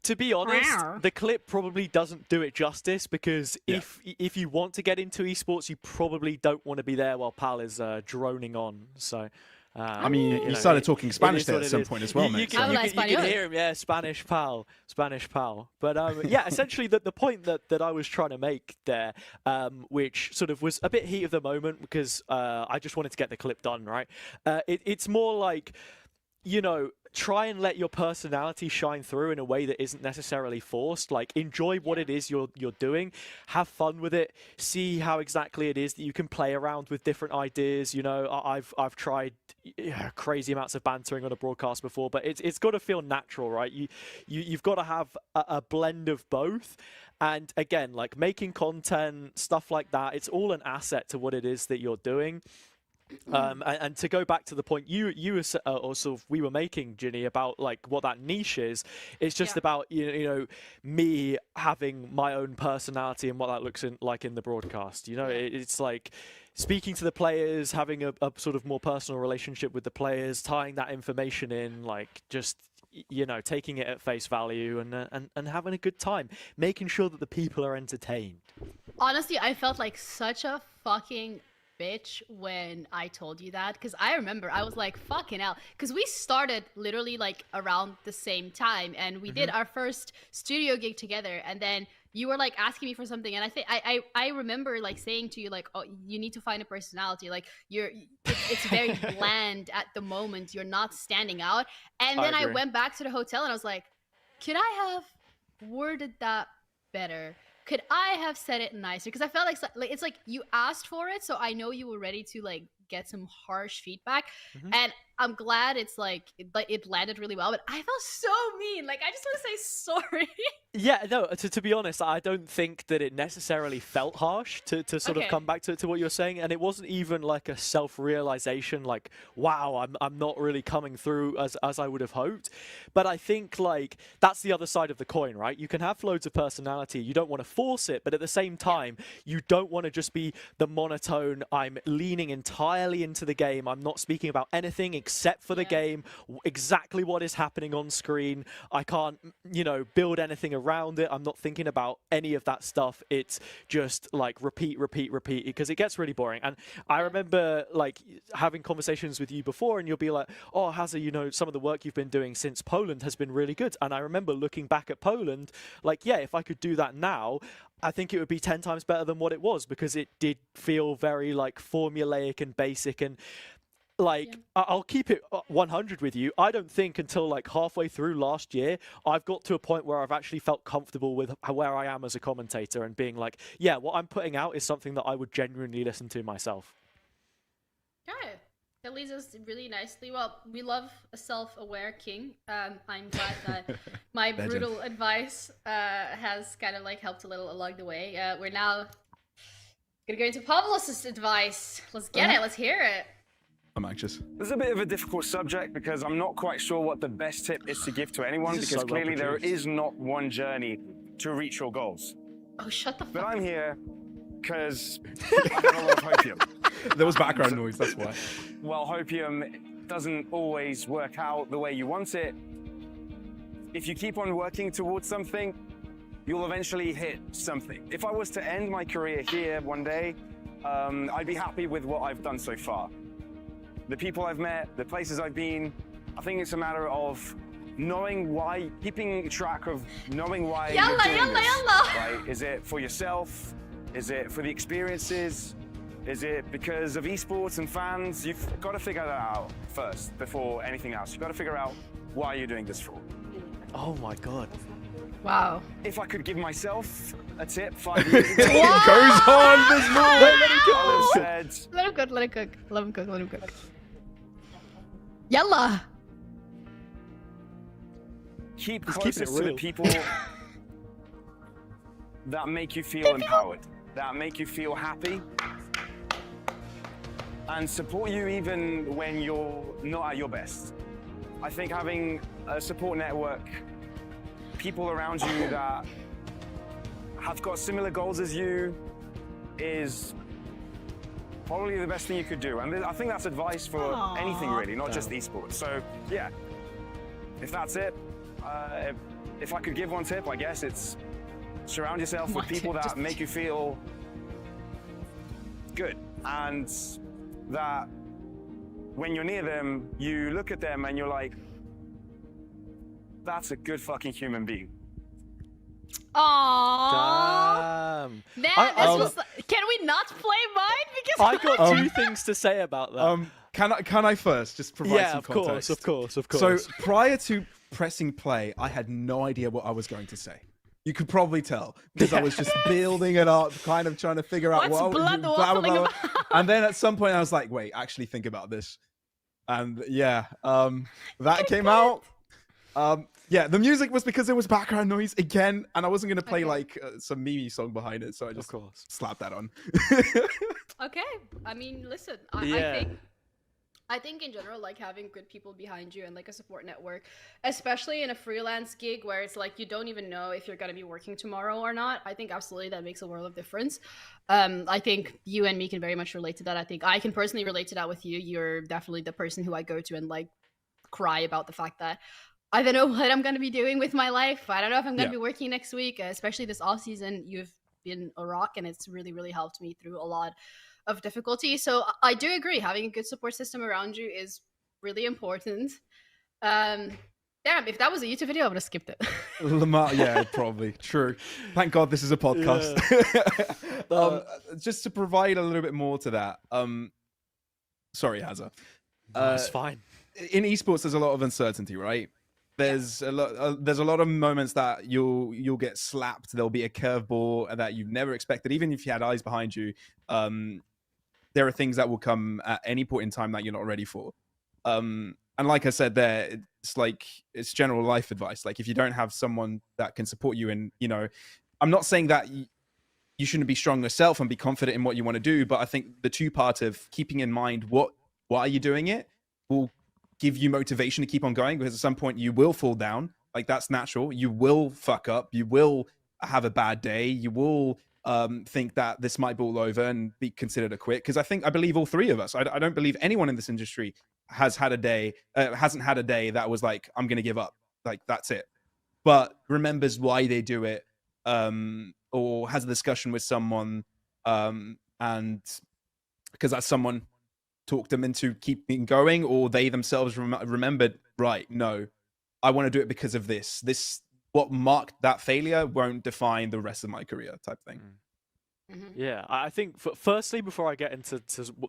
to be honest, Wow. the clip probably doesn't do it justice because if you want to get into esports, you probably don't want to be there while Pal is droning on. So. I mean, you you know, started talking it Spanish is there what at it some is. point as well, you mate. can, you, Habla can, you can español. hear him, yeah, Spanish pal. But yeah, essentially the point that I was trying to make there, which sort of was a bit heat of the moment because I just wanted to get the clip done, right? It's more like, you know, try and let your personality shine through in a way that isn't necessarily forced. Like, enjoy what it is you're doing, have fun with it, see how exactly it is that you can play around with different ideas. You know, I've tried crazy amounts of bantering on a broadcast before, but it's got to feel natural, right? You've got to have a blend of both. And again, like making content, stuff like that, it's all an asset to what it is that you're doing. And to go back to the point you were or sort of we were making, Ginny, about like what that niche is, it's just about you know me having my own personality and what that looks like in the broadcast. You know, it's like speaking to the players, having a sort of more personal relationship with the players, tying that information in, like just you know taking it at face value and having a good time, making sure that the people are entertained. Honestly, I felt like such a fucking bitch when I told you that, because I remember I was like, fucking hell, because we started literally like around the same time and we did our first studio gig together, and then you were like asking me for something, and I think I remember like saying to you like, oh, you need to find a personality, like it's very bland at the moment, you're not standing out. And then I went back to the hotel and I was like, could I have worded that better? Could I have said it nicer? Because I felt like it's like you asked for it, so I know you were ready to like get some harsh feedback, and I'm glad it's like it landed really well. But I felt so mean. Like I just want to say sorry. Yeah, no, to be honest, I don't think that it necessarily felt harsh to sort of come back to what you're saying. And it wasn't even like a self-realization, like, wow, I'm not really coming through as I would have hoped. But I think like that's the other side of the coin, right? You can have loads of personality. You don't want to force it, but at the same time, you don't want to just be the monotone, I'm leaning entirely into the game. I'm not speaking about anything except for the game, exactly what is happening on screen. I can't, you know, build anything around it. I'm not thinking about any of that stuff. It's just like repeat, because it gets really boring. And I remember like having conversations with you before, and you'll be like, oh, Hazza, you know, some of the work you've been doing since Poland has been really good. And I remember looking back at Poland, like, yeah, if I could do that now, I think it would be 10 times better than what it was, because it did feel very like formulaic and basic. And like, I'll keep it 100 with you. I don't think until like halfway through last year, I've got to a point where I've actually felt comfortable with where I am as a commentator and being like, yeah, what I'm putting out is something that I would genuinely listen to myself. Yeah, that leads us really nicely. Well, we love a self-aware king. I'm glad that my brutal advice has kind of like helped a little along the way. We're now gonna go into Pavlos' advice. Let's get it. Let's hear it. I'm anxious. This is a bit of a difficult subject because I'm not quite sure what the best tip is to give to anyone, This is because so clearly there well-produced. is not one journey to reach your goals. Oh, shut the fuck But up. I'm here because I have a lot of hopium. There was background noise, that's why. While hopium doesn't always work out the way you want it, if you keep on working towards something, you'll eventually hit something. If I was to end my career here one day, I'd be happy with what I've done so far. The people I've met, the places I've been, I think it's a matter of knowing why, keeping track of knowing why you're doing this, right? Is it for yourself? Is it for the experiences? Is it because of esports and fans? You've got to figure that out first before anything else. You've got to figure out why you're doing this for. Oh my god. Wow. If I could give myself a tip 5 years ago, It goes on, there's more. I would have said, Let him cook, let him cook. Let him cook, let him cook. Yalla! keep He's keeping closest it to the real. people that make you feel empowered, that make you feel happy, and support you even when you're not at your best. I think having a support network, people around you that have got similar goals as you, is probably the best thing you could do. And I think that's advice for anything really, not just esports. So yeah, if that's it, if I could give one tip, I guess it's surround yourself with One people tip, that just- make you feel good, and that when you're near them, you look at them and you're like, that's a good fucking human being. Aww. Damn. Man, I- this was. Can we not play mine? Because I got two things to say about that. Can I first just provide yeah, some of context? course, of course. So prior to pressing play, I had no idea what I was going to say. You could probably tell because I was just building it up, kind of trying to figure out What's what blood blah, blah, waffling blah. about? And then at some point I was like, wait, actually think about this. And yeah, that came out. Yeah, the music was because there was background noise again, and I wasn't going to play Okay. like some Mimi song behind it, so I just course. slapped that on. Okay. I mean, listen. Yeah. I think in general, like having good people behind you and like a support network, especially in a freelance gig where it's like you don't even know if you're gonna be working tomorrow or not. I think absolutely that makes a world of difference. I think you and me can very much relate to that. I think I can personally relate to that with you. You're definitely the person who I go to and like cry about the fact that I don't know what I'm gonna be doing with my life. I don't know if I'm gonna be working next week, especially this off season. You've been a rock, and it's really, really helped me through a lot of difficulty. So I do agree, having a good support system around you is really important. Damn, if that was a YouTube video, I would have skipped it. Lamar, yeah, probably true. Thank God this is a podcast. Just to provide a little bit more to that. Sorry, Hazza. That's fine. In esports, there's a lot of uncertainty, right? There's a lot of moments that you'll get slapped. There'll be a curveball that you've never expected, even if you had eyes behind you. There are things that will come at any point in time that you're not ready for. And like I said, there it's general life advice. Like if you don't have someone that can support you, and I'm not saying that you shouldn't be strong yourself and be confident in what you want to do, but I think the two part of keeping in mind why are you doing it will give you motivation to keep on going, because at some point you will fall down. Like that's natural. You will fuck up. You will have a bad day. You will think that this might be all over and be considered a quit. Because I believe all three of us. I don't believe anyone in this industry hasn't had a day that was like, I'm going to give up. Like that's it. But remembers why they do it, or has a discussion with someone, and because that someone talked them into keeping going, or they themselves remembered, right, no, I want to do it because of this what marked that failure won't define the rest of my career type thing. Yeah, I think firstly, before I get into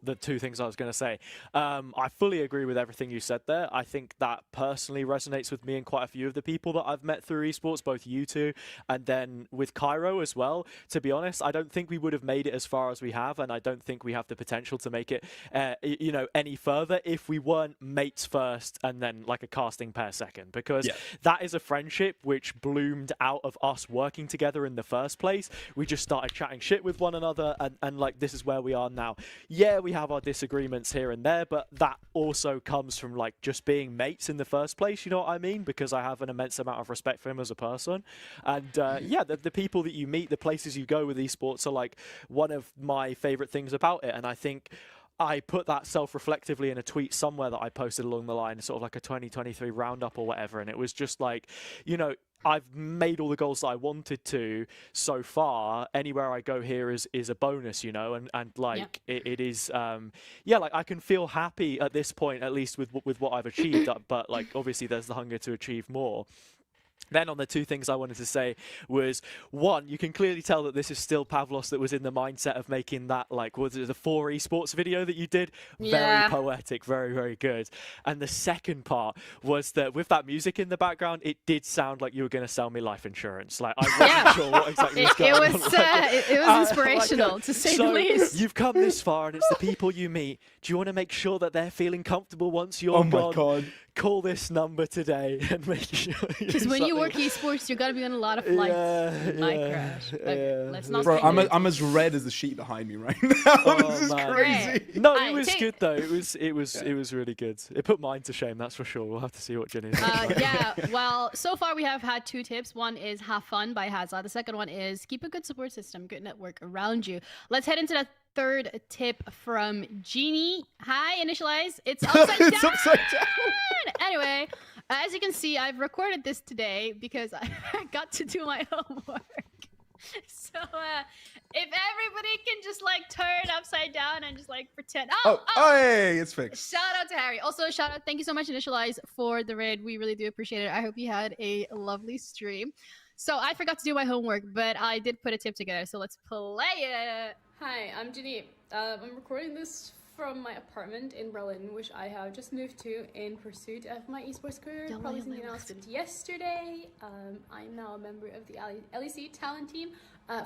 the two things I was going to say, I fully agree with everything you said there. I think that personally resonates with me and quite a few of the people that I've met through esports, both you two and then with Cairo as well. To be honest, I don't think we would have made it as far as we have, and I don't think we have the potential to make it, any further if we weren't mates first and then like a casting pair second, because that is a friendship which bloomed out of us working together in the first place. We just started chatting shit with with one another, and like this is where we are now. Yeah, we have our disagreements here and there, but that also comes from like just being mates in the first place, you know what I mean? Because I have an immense amount of respect for him as a person. And yeah, the people that you meet, the places you go with esports are like one of my favorite things about it. And I think I put that self-reflectively in a tweet somewhere that I posted along the line, sort of like a 2023 roundup or whatever. And it was just like, you know, I've made all the goals that I wanted to so far. Anywhere I go here is a bonus, you know, and like it is, yeah, like I can feel happy at this point, at least with what I've achieved. But like obviously there's the hunger to achieve more. Then on the two things I wanted to say was, one, you can clearly tell that this is still Pavlos that was in the mindset of making that, like, was it the 4 esports video that you did? Very poetic, very, very good. And the second part was that with that music in the background, it did sound like you were going to sell me life insurance. Like, I wasn't sure what exactly was going on. It was inspirational, to say the least. You've come this far, and it's the people you meet. Do you want to make sure that they're feeling comfortable once you're gone? Oh my God. Call this number today and make sure. Because when you work esports, you got to be on a lot of flights. Might crash. Okay, let's not. Bro, I'm as red as the sheet behind me right now. This is crazy. No, it was good though. It was really good. It put mine to shame, that's for sure. We'll have to see what Jenny's like. Yeah. Well, so far we have had 2 tips. One is have fun by Hazza. The second one is keep a good support system, good network around you. Let's head into that third tip from Genie. Hi, initialize. It's upside down. It's upside down. Anyway, as you can see, I've recorded this today because I got to do my homework. So if everybody can just like turn upside down and just like pretend. Hey, it's fixed. Shout out to Harry. Also, shout out. Thank you so much, Initialize, for the raid. We really do appreciate it. I hope you had a lovely stream. So I forgot to do my homework, but I did put a tip together. So let's play it. Hi, I'm Ginny. I'm recording this from my apartment in Berlin, which I have just moved to in pursuit of my esports career. Probably seen the announcement yesterday. I'm now a member of the LEC talent team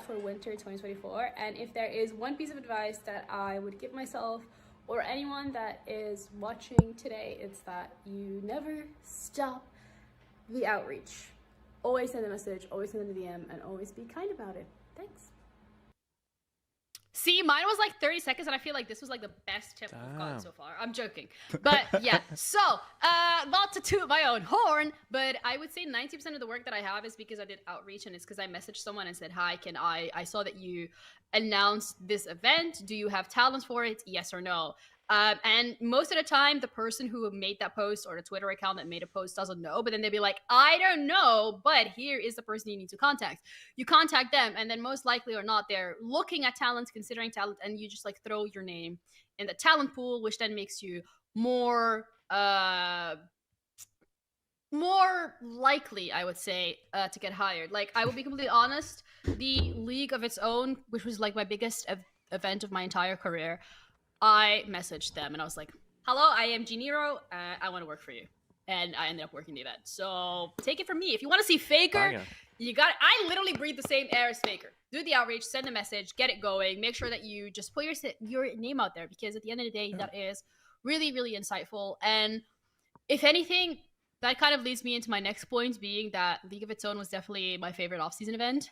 for winter 2024. And if there is one piece of advice that I would give myself or anyone that is watching today, it's that you never stop the outreach. Always send a message, always send a DM, and always be kind about it. Thanks. See, mine was like 30 seconds, and I feel like this was like the best tip we've gotten so far. I'm joking. But yeah, so, not to toot my own horn, but I would say 90% of the work that I have is because I did outreach, and it's because I messaged someone and said, hi, I saw that you announced this event. Do you have talents for it? Yes or no? And most of the time, the person who made that post or the Twitter account that made a post doesn't know, but then they'll be like, I don't know, but here is the person you need to contact. You contact them, and then most likely or not, they're looking at talents, considering talent, and you just like throw your name in the talent pool, which then makes you more likely, I would say, to get hired. Like, I will be completely honest, the League of Its Own, which was like my biggest event of my entire career, I messaged them and I was like, hello, I am Giniro. I want to work for you. And I ended up working the event. So take it from me. If you want to see Faker, you got it. I literally breathe the same air as Faker. Do the outreach, send a message, get it going. Make sure that you just put your name out there, because at the end of the day, that is really, really insightful. And if anything, that kind of leads me into my next point, being that League of Its Own was definitely my favorite off-season event.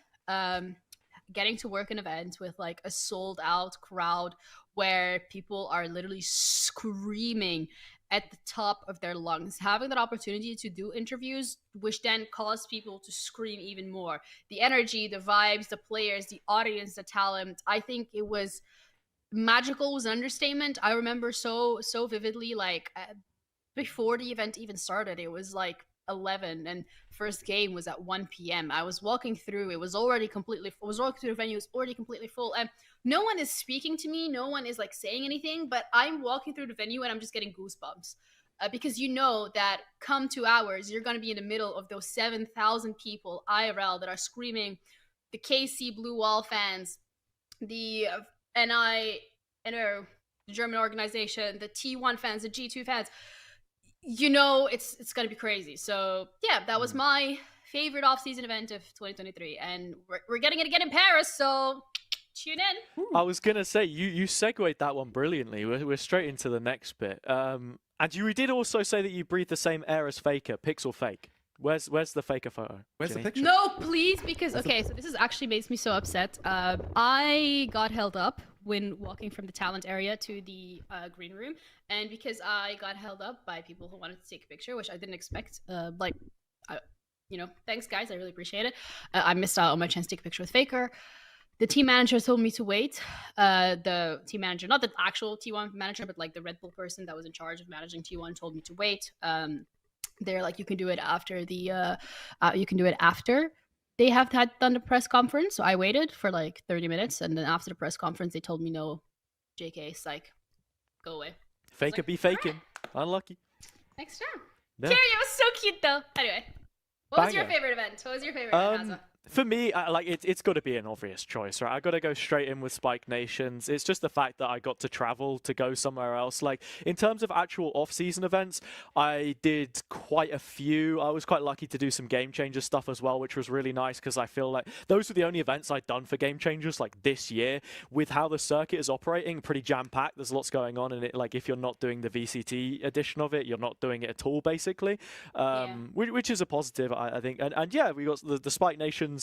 Getting to work an event with like a sold out crowd where people are literally screaming at the top of their lungs, having that opportunity to do interviews, which then cause people to scream even more. The energy, the vibes, the players, the audience, the talent, I think it was magical was an understatement. I remember so vividly, like before the event even started, it was like 11 and first game was at 1 p.m. I was walking through, it was already completely, I was walking through the venue, it was already completely full, and no one is speaking to me, no one is like saying anything, but I'm walking through the venue and I'm just getting goosebumps because you know that come 2 hours, you're going to be in the middle of those 7,000 people IRL that are screaming, the KC Blue Wall fans, the NI, the German organization, the T1 fans, the G2 fans. You know, it's gonna be crazy. So yeah, that was my favorite off-season event of 2023, and we're getting it again in Paris, so tune in. I was gonna say you segued that one brilliantly. We're straight into the next bit. And you did also say that you breathe the same air as Faker, Pixel Fake. Where's the faker photo? Where's the Ginny? picture? No, please, because okay, so this is actually makes me so upset. I got held up when walking from the talent area to the green room, and because I got held up by people who wanted to take a picture, which I didn't expect. Thanks guys, I really appreciate it. I missed out on my chance to take a picture with Faker. The team manager told me to wait. The team manager, not the actual T1 manager, but like the Red Bull person that was in charge of managing T1, told me to wait. They're like, you can do it after they have done the press conference. So I waited for like 30 minutes, and then after the press conference, they told me no, JK, psych, go away. Faker like, be faking. Right. Unlucky. Next time. Yeah. Carrie, it was so cute though. Anyway, what was your Banger. favorite event? What was your favorite event, Hazza? For me, it's got to be an obvious choice, right? I got to go straight in with Spike Nations. It's just the fact that I got to travel to go somewhere else. Like, in terms of actual off-season events, I did quite a few. I was quite lucky to do some Game Changers stuff as well, which was really nice because I feel like those were the only events I'd done for Game Changers like this year. With how the circuit is operating, pretty jam-packed. There's lots going on, and it, like, if you're not doing the VCT edition of it, you're not doing it at all, basically. Which is a positive, I think. And yeah, we got the Spike Nations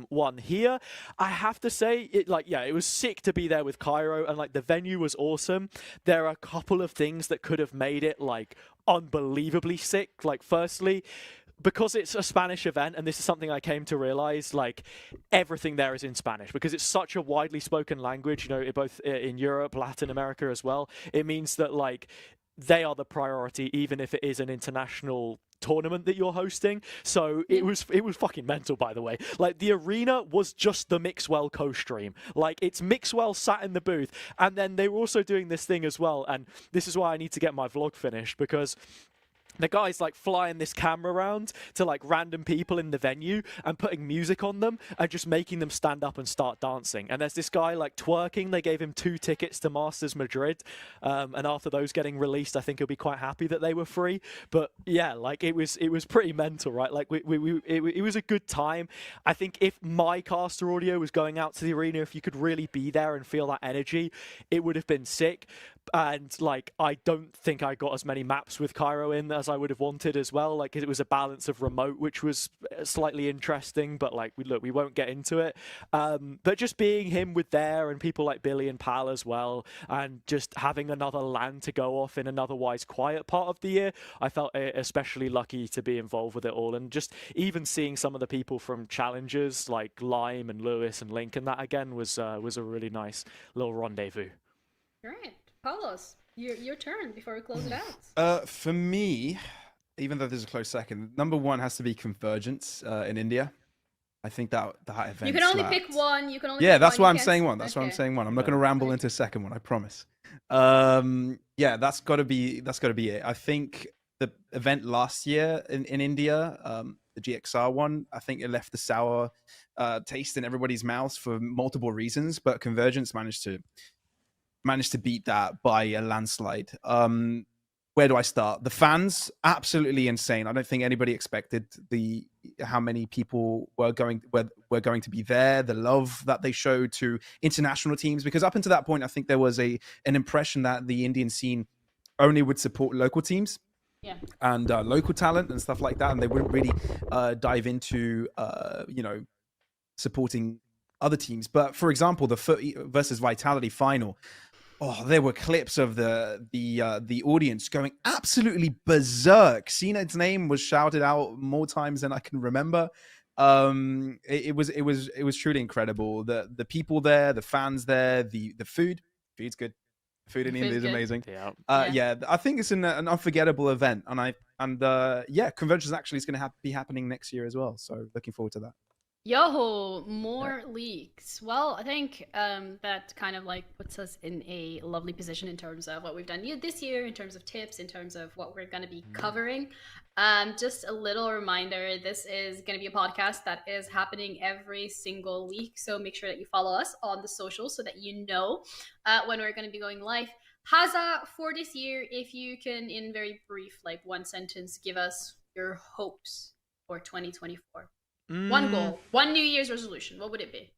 one here. I have to say, it was sick to be there with Cairo, and like the venue was awesome. There are a couple of things that could have made it like unbelievably sick. Like, firstly, because it's a Spanish event, and this is something I came to realize, like, everything there is in Spanish because it's such a widely spoken language, both in Europe, Latin America as well. It means that like they are the priority, even if it is an international tournament that you're hosting. So it was fucking mental, by the way. Like, the arena was just the Mixwell co-stream. Like, it's Mixwell sat in the booth, and then they were also doing this thing as well, and this is why I need to get my vlog finished, because the guy's like flying this camera around to like random people in the venue and putting music on them and just making them stand up and start dancing. And there's this guy like twerking. They gave him 2 tickets to Masters Madrid. And after those getting released, I think he'll be quite happy that they were free. But yeah, like it was pretty mental, right? Like it was a good time. I think if my caster audio was going out to the arena, if you could really be there and feel that energy, it would have been sick. And like, I don't think I got as many maps with Cairo in as I would have wanted as well. Like, it was a balance of remote, which was slightly interesting, but like, we won't get into it. But just being him with there and people like Billy and Pal as well, and just having another LAN to go off in an otherwise quiet part of the year, I felt especially lucky to be involved with it all. And just even seeing some of the people from Challengers like Lime and Lewis and Link and that again was a really nice little rendezvous. Right. Pavlos, your turn before we close it out. For me, even though there's a close second, number one has to be Convergence in India. I think that event. You can only slapped. pick one. You can only. Yeah, pick that's one. why I'm saying one. That's why I'm saying one. I'm not going to ramble into a second one. I promise. Yeah, that's got to be it. I think the event last year in India, the GXR one, I think it left the sour taste in everybody's mouths for multiple reasons, but Convergence managed to beat that by a landslide. Where do I start? The fans, absolutely insane. I don't think anybody expected how many people were going to be there, the love that they showed to international teams, because up until that point, I think there was an impression that the Indian scene only would support local teams. Yeah. And local talent and stuff like that, and they wouldn't really dive into supporting other teams. But for example, the FUT versus Vitality final, there were clips of the audience going absolutely berserk. Cna's name was shouted out more times than I can remember. It was truly incredible. The people there, the fans there, the food's good. Food in India is amazing. Yeah, I think it's an unforgettable event, and Convergence actually is going to be happening next year as well. So looking forward to that. Yo, more leaks. Well, I think that kind of like puts us in a lovely position in terms of what we've done this year, in terms of tips, in terms of what we're going to be covering. Just a little reminder, this is going to be a podcast that is happening every single week. So make sure that you follow us on the socials so that you know when we're going to be going live. Hazza, for this year, if you can, in very brief, like one sentence, give us your hopes for 2024. One goal, one New Year's resolution. What would it be?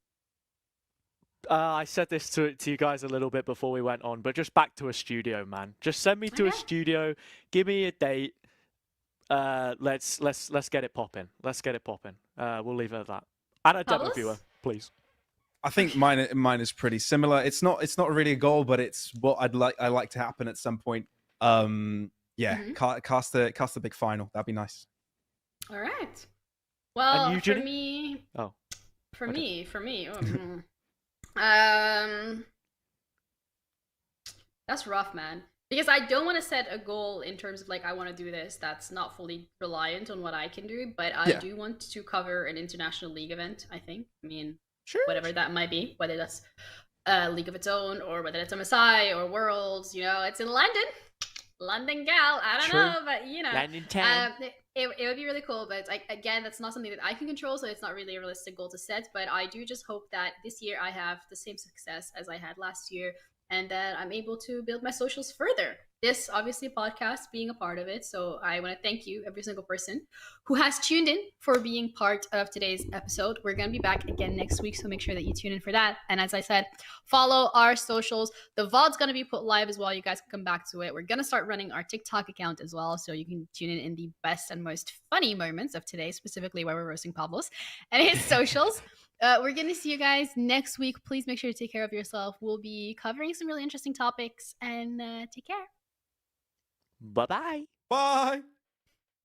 I said this to you guys a little bit before we went on, but just back to a studio, man. Just send me to a studio, give me a date. Let's get it popping. Let's get it popping. We'll leave it at that. And a demo Pavlos? viewer, please. I think mine is pretty similar. It's not really a goal, but it's what I like to happen at some point. Yeah, cast the big final. That'd be nice. All right. Well, you, for Judy? me, Oh. for Okay. me, that's rough, man. Because I don't want to set a goal in terms of like I want to do this. That's not fully reliant on what I can do, but I do want to cover an international league event. I think. I mean, whatever that might be, whether that's a league of its own or whether it's MSI or Worlds. You know, it's in London. London gal, I don't know, but you know, London town. it would be really cool. But like again, that's not something that I can control, so it's not really a realistic goal to set. But I do just hope that this year I have the same success as I had last year, and that I'm able to build my socials further. This obviously podcast being a part of it. So I want to thank you, every single person who has tuned in for being part of today's episode. We're going to be back again next week, so make sure that you tune in for that. And as I said, follow our socials. The VOD's going to be put live as well. You guys can come back to it. We're going to start running our TikTok account as well, so you can tune in the best and most funny moments of today, specifically where we're roasting Pavlos and his socials. We're going to see you guys next week. Please make sure to take care of yourself. We'll be covering some really interesting topics, and take care. Bye-bye. Bye.